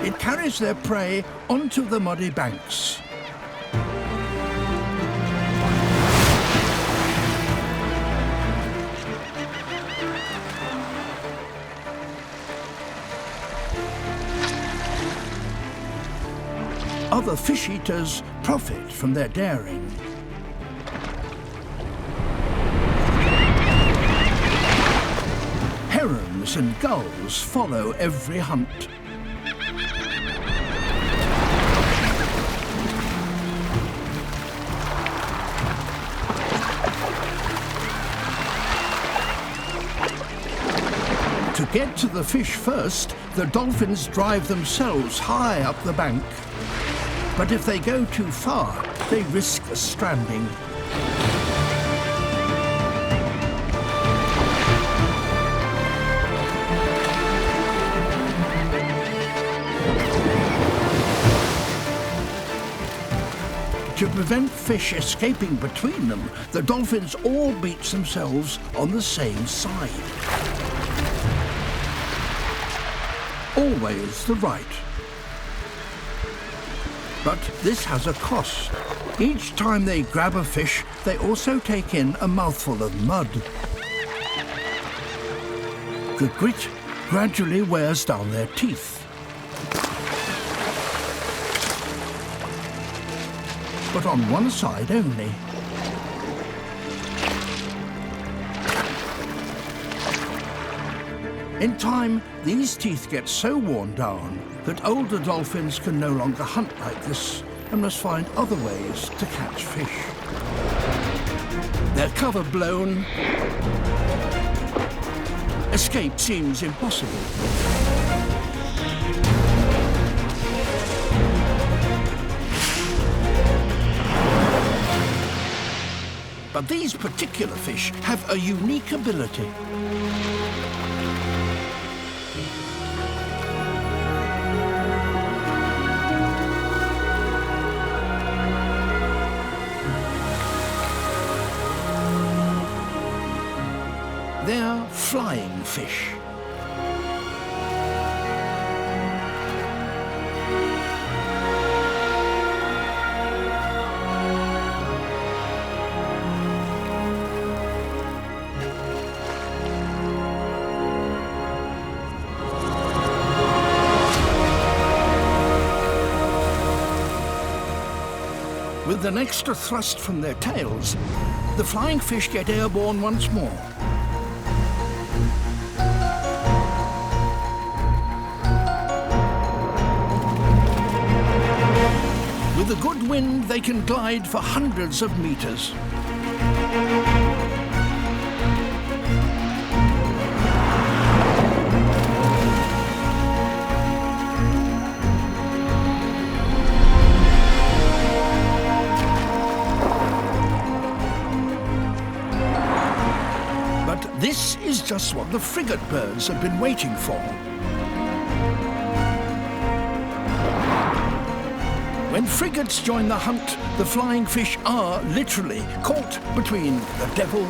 It carries their prey onto the muddy banks. Other fish eaters profit from their daring. Herons and gulls follow every hunt. To get to the fish first, the dolphins drive themselves high up the bank. But if they go too far, they risk stranding. To prevent fish escaping between them, the dolphins all beach themselves on the same side. Always the right. But this has a cost. Each time they grab a fish, they also take in a mouthful of mud. The grit gradually wears down their teeth. But on one side only. In time, these teeth get so worn down that older dolphins can no longer hunt like this and must find other ways to catch fish. Their cover blown, escape seems impossible. But these particular fish have a unique ability. They're flying fish. With an extra thrust from their tails, the flying fish get airborne once more. With a good wind, they can glide for hundreds of meters. But this is just what the frigate birds have been waiting for. When frigates join the hunt, the flying fish are literally caught between the devil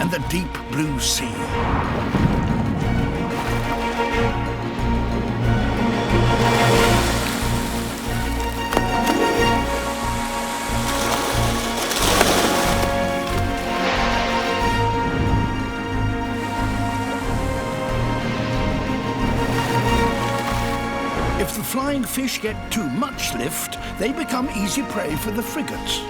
and the deep blue sea. If the flying fish get too much lift, they become easy prey for the frigates.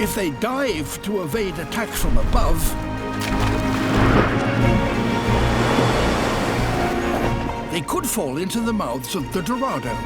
If they dive to evade attack from above, they could fall into the mouths of the Dorado.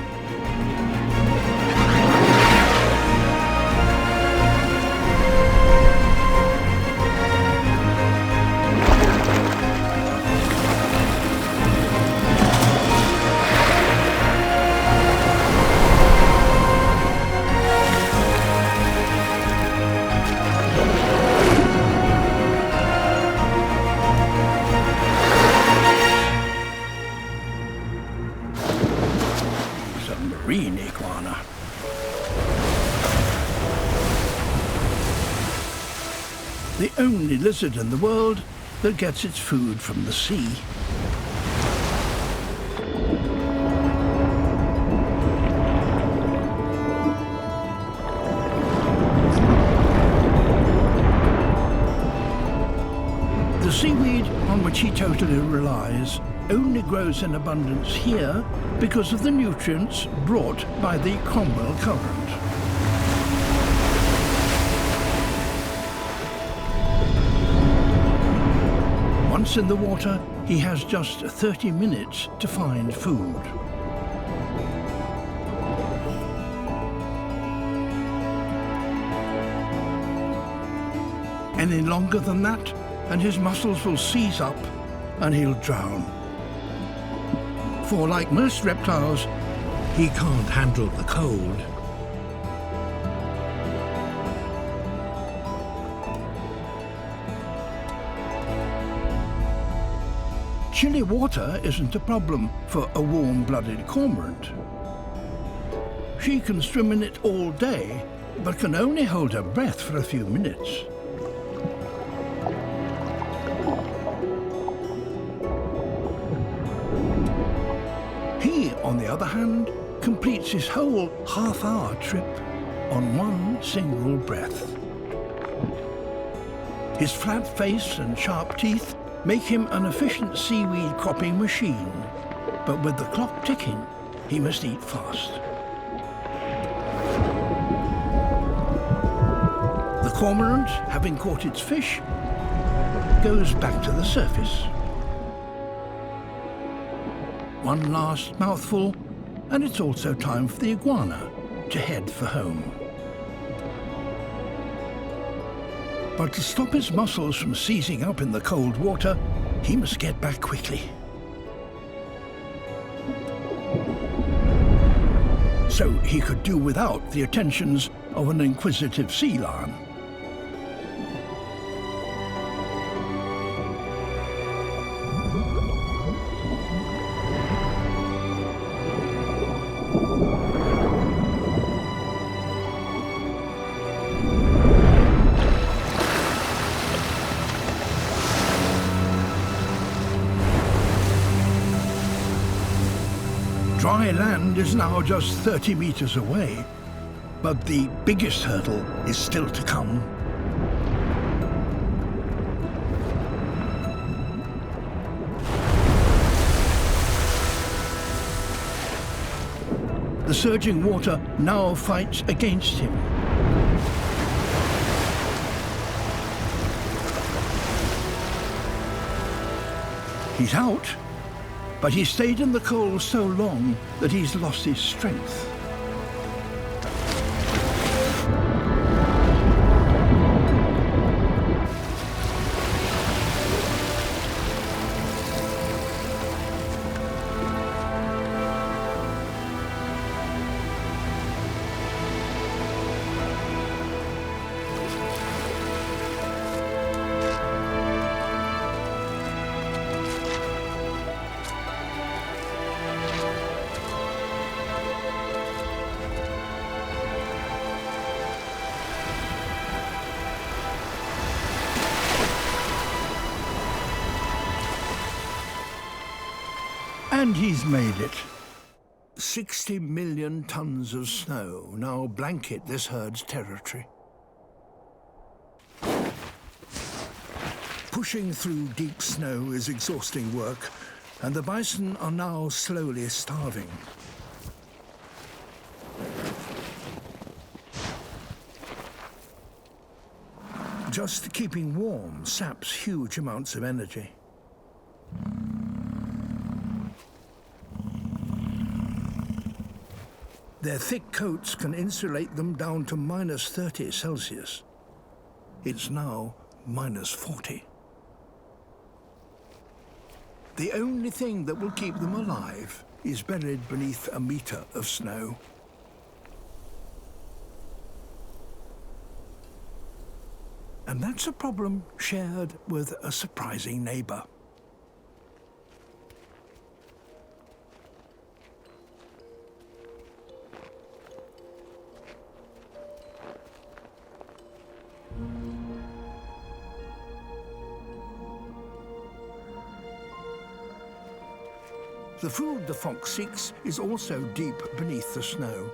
Marine iguana. The only lizard in the world that gets its food from the sea. The seaweed on which he totally relies only grows in abundance here because of the nutrients brought by the Cromwell current. Once in the water, he has just 30 minutes to find food. Any longer than that, and his muscles will seize up and he'll drown. For like most reptiles, he can't handle the cold. Chilly water isn't a problem for a warm-blooded cormorant. She can swim in it all day, but can only hold her breath for a few minutes. He, on the other hand, completes his whole half-hour trip on one single breath. His flat face and sharp teeth make him an efficient seaweed cropping machine, but with the clock ticking, he must eat fast. The cormorant, having caught its fish, goes back to the surface. One last mouthful, and it's also time for the iguana to head for home. But to stop his muscles from seizing up in the cold water, he must get back quickly. So he could do without the attentions of an inquisitive sea lion. Dry land is now just 30 meters away, but the biggest hurdle is still to come. The surging water now fights against him. He's out, but he stayed in the cold so long that he's lost his strength. And he's made it. 60 million tons of snow now blanket this herd's territory. Pushing through deep snow is exhausting work, and the bison are now slowly starving. Just keeping warm saps huge amounts of energy. Their thick coats can insulate them down to -30 Celsius. It's now -40. The only thing that will keep them alive is buried beneath a meter of snow. And that's a problem shared with a surprising neighbor. The food the fox seeks is also deep beneath the snow.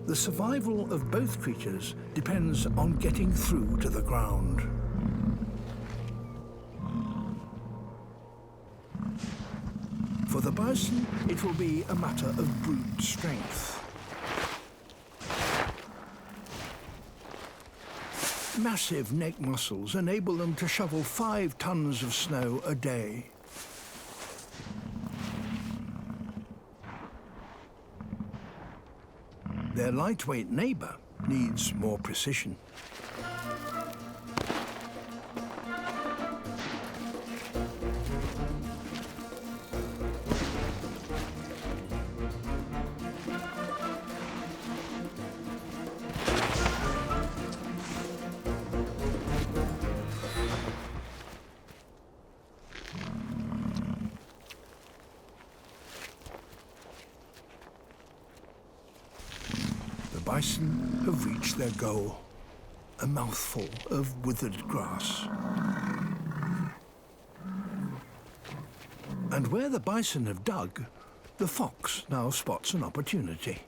The survival of both creatures depends on getting through to the ground. For the bison, it will be a matter of brute strength. Massive neck muscles enable them to shovel 5 tons of snow a day. Their lightweight neighbor needs more precision. The bison have reached their goal, a mouthful of withered grass. And where the bison have dug, the fox now spots an opportunity.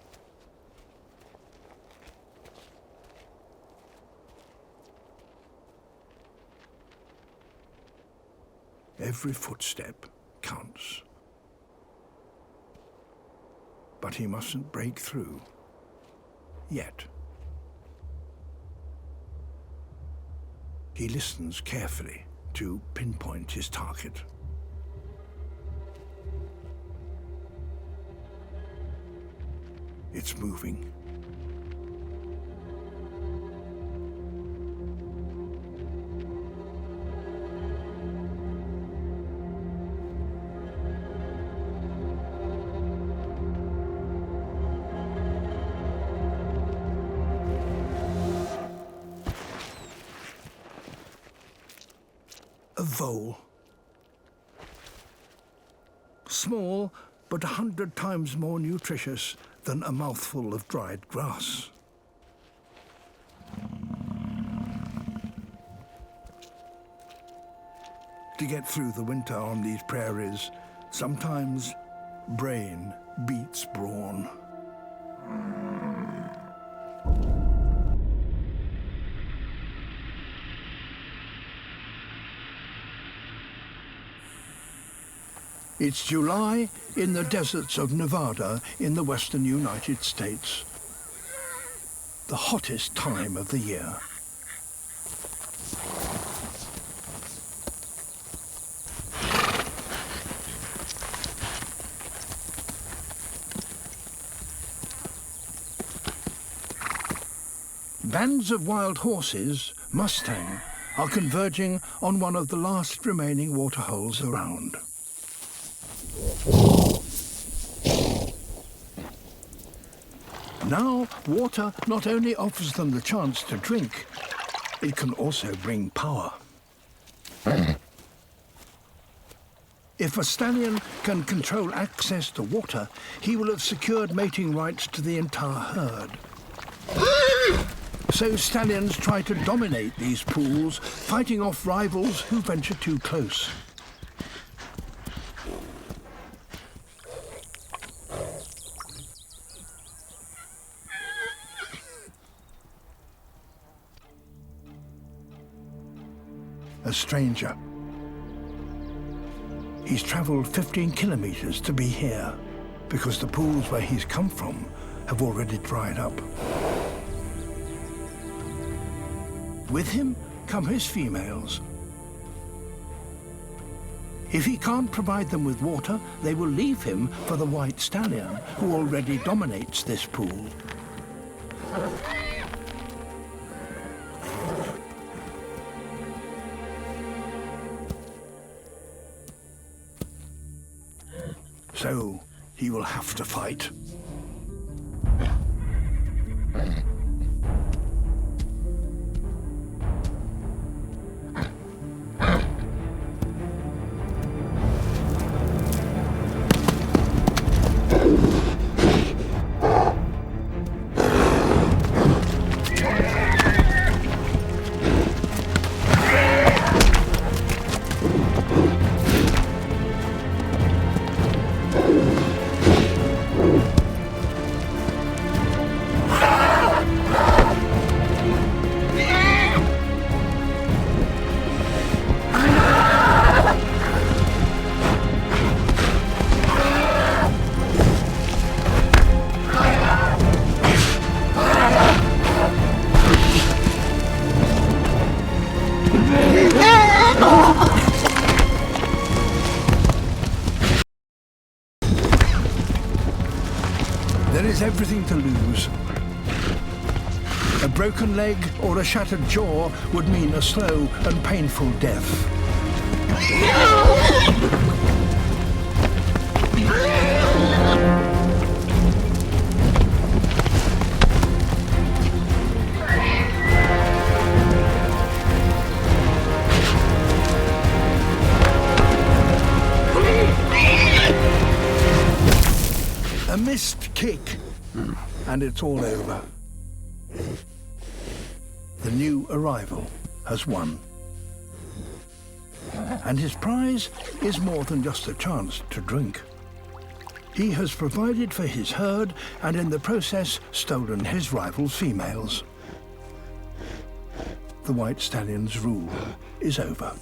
Every footstep counts. But he mustn't break through. Yet. He listens carefully to pinpoint his target. It's moving. A vole. Small, but 100 times more nutritious than a mouthful of dried grass. To get through the winter on these prairies, sometimes brain beats brawn. It's July in the deserts of Nevada in the western United States. The hottest time of the year. Bands of wild horses, Mustang, are converging on one of the last remaining waterholes around. Now, water not only offers them the chance to drink, it can also bring power. If a stallion can control access to water, he will have secured mating rights to the entire herd. So stallions try to dominate these pools, fighting off rivals who venture too close. A stranger. He's travelled 15 kilometres to be here, because the pools where he's come from have already dried up. With him come his females. If he can't provide them with water, they will leave him for the white stallion, who already dominates this pool. So he will have to fight. There is everything to lose. A broken leg or a shattered jaw would mean a slow and painful death. A missed kick, and it's all over. The new arrival has won. And his prize is more than just a chance to drink. He has provided for his herd and in the process stolen his rival's females. The white stallion's rule is over.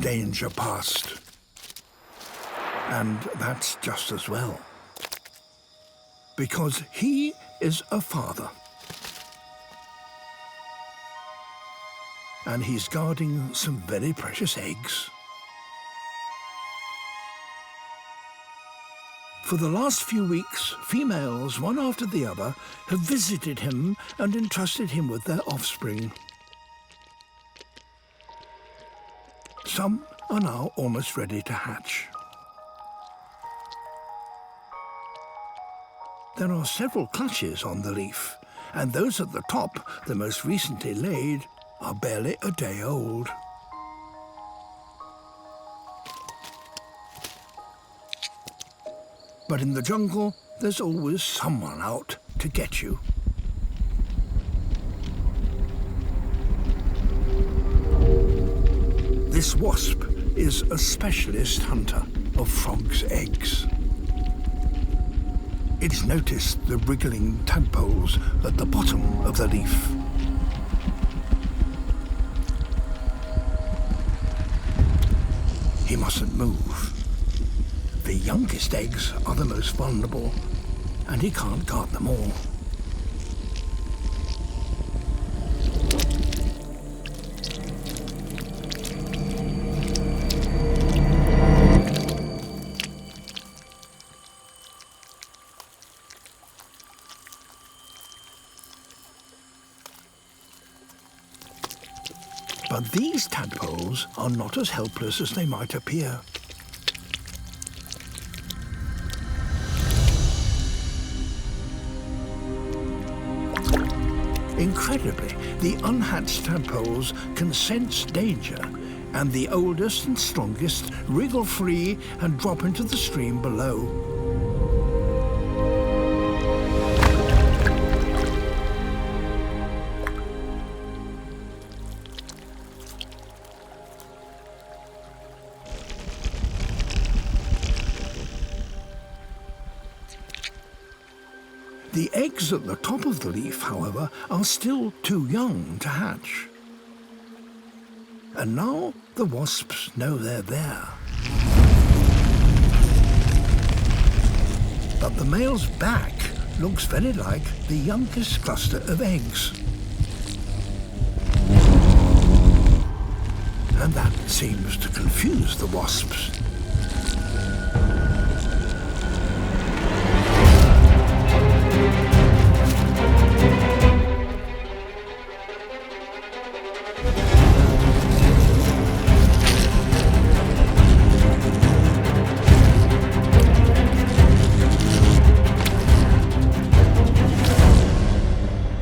Danger past. And that's just as well. Because he is a father. And he's guarding some very precious eggs. For the last few weeks, females, one after the other, have visited him and entrusted him with their offspring. Some are now almost ready to hatch. There are several clutches on the leaf, and those at the top, the most recently laid, are barely a day old. But in the jungle, there's always someone out to get you. This wasp is a specialist hunter of frogs' eggs. It's noticed the wriggling tadpoles at the bottom of the leaf. He mustn't move. The youngest eggs are the most vulnerable, and he can't guard them all. But these tadpoles are not as helpless as they might appear. Incredibly, the unhatched tadpoles can sense danger, and the oldest and strongest wriggle free and drop into the stream below. The eggs at the top of the leaf, however, are still too young to hatch. And now the wasps know they're there. But the male's back looks very like the youngest cluster of eggs. And that seems to confuse the wasps.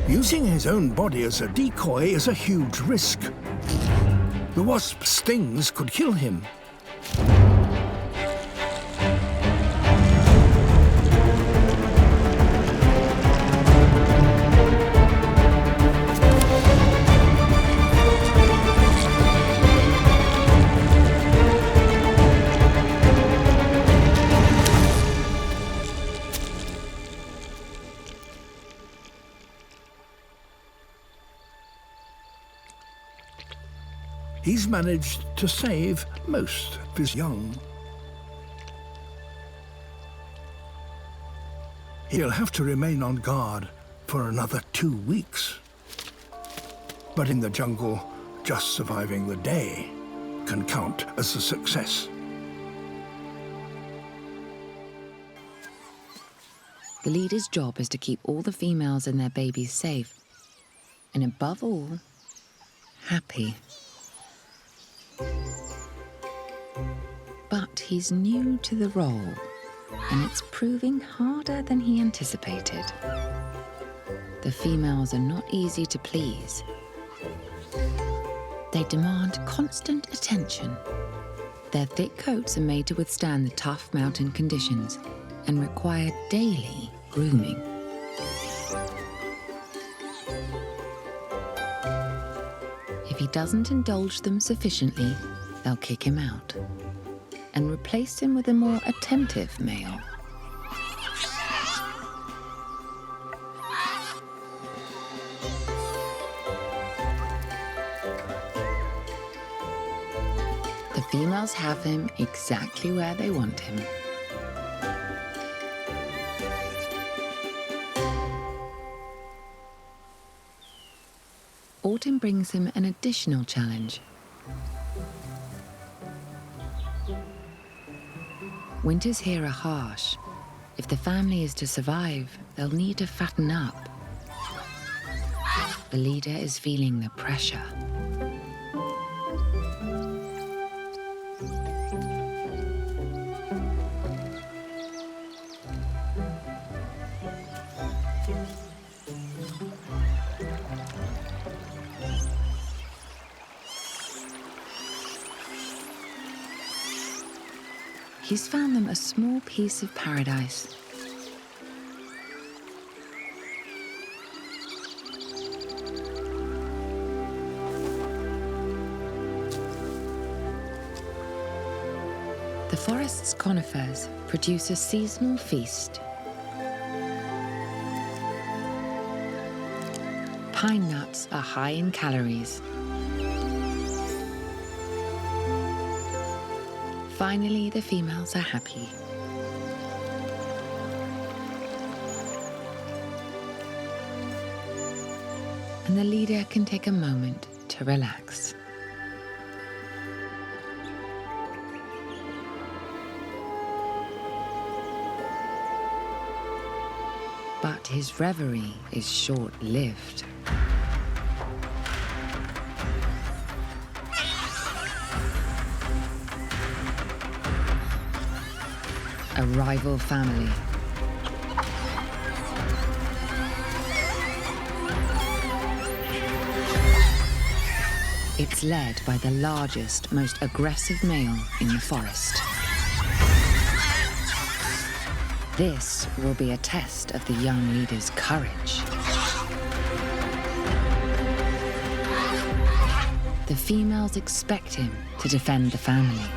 Using his own body as a decoy is a huge risk. The wasp's stings could kill him. He's managed to save most of his young. He'll have to remain on guard for another 2 weeks. But in the jungle, just surviving the day can count as a success. The leader's job is to keep all the females and their babies safe, and above all, happy. But he's new to the role, and it's proving harder than he anticipated. The females are not easy to please. They demand constant attention. Their thick coats are made to withstand the tough mountain conditions and require daily grooming. If he doesn't indulge them sufficiently, they'll kick him out and replace him with a more attentive male. The females have him exactly where they want him. Autumn brings him an additional challenge. Winters here are harsh. If the family is to survive, they'll need to fatten up. The leader is feeling the pressure. He's found them a small piece of paradise. The forest's conifers produce a seasonal feast. Pine nuts are high in calories. Finally, the females are happy. And the leader can take a moment to relax. But his reverie is short-lived. A rival family. It's led by the largest, most aggressive male in the forest. This will be a test of the young leader's courage. The females expect him to defend the family.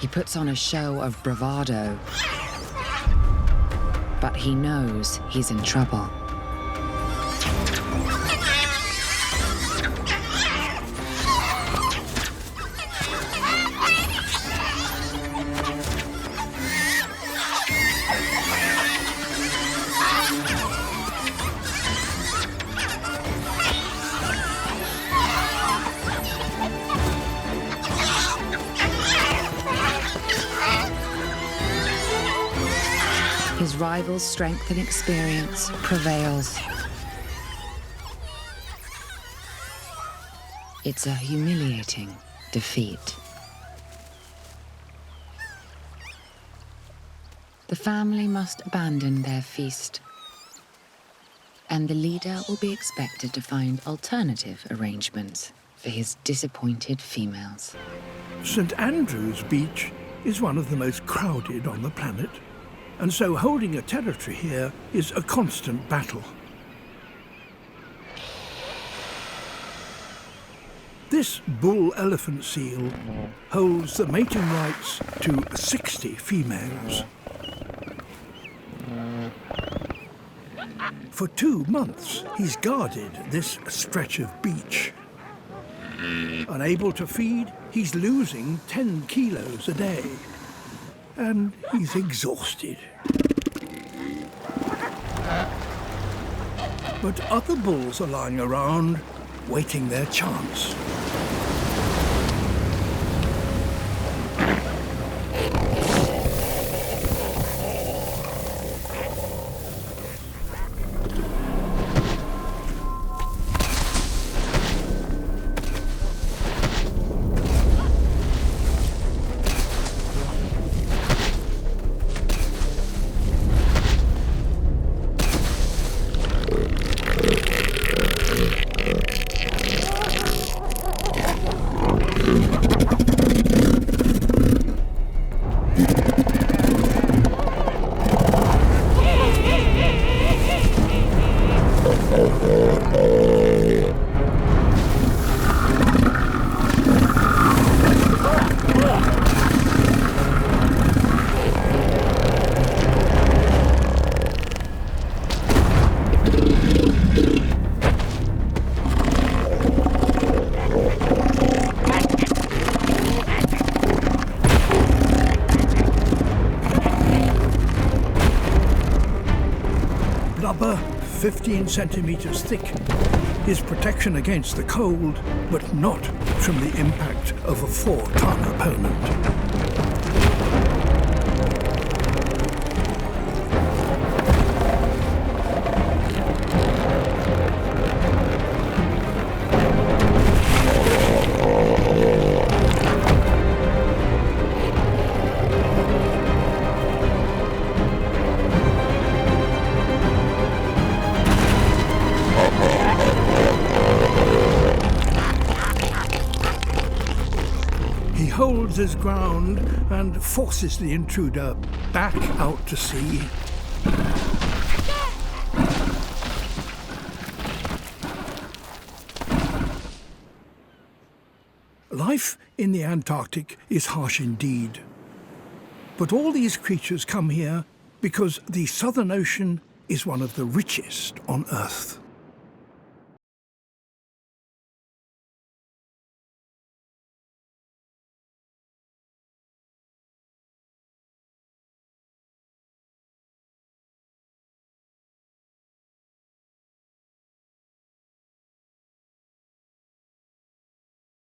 He puts on a show of bravado, but he knows he's in trouble. His rival's strength and experience prevails. It's a humiliating defeat. The family must abandon their feast, and the leader will be expected to find alternative arrangements for his disappointed females. St. Andrew's Beach is one of the most crowded on the planet, and so holding a territory here is a constant battle. This bull-elephant seal holds the mating rights to 60 females. For 2 months, he's guarded this stretch of beach. Unable to feed, he's losing 10 kilos a day. And he's exhausted. But other bulls are lying around, waiting their chance. Blubber, 15 centimeters thick, his protection against the cold, but not from the impact of a 4-ton opponent. He holds his ground and forces the intruder back out to sea. Life in the Antarctic is harsh indeed. But all these creatures come here because the Southern Ocean is one of the richest on Earth.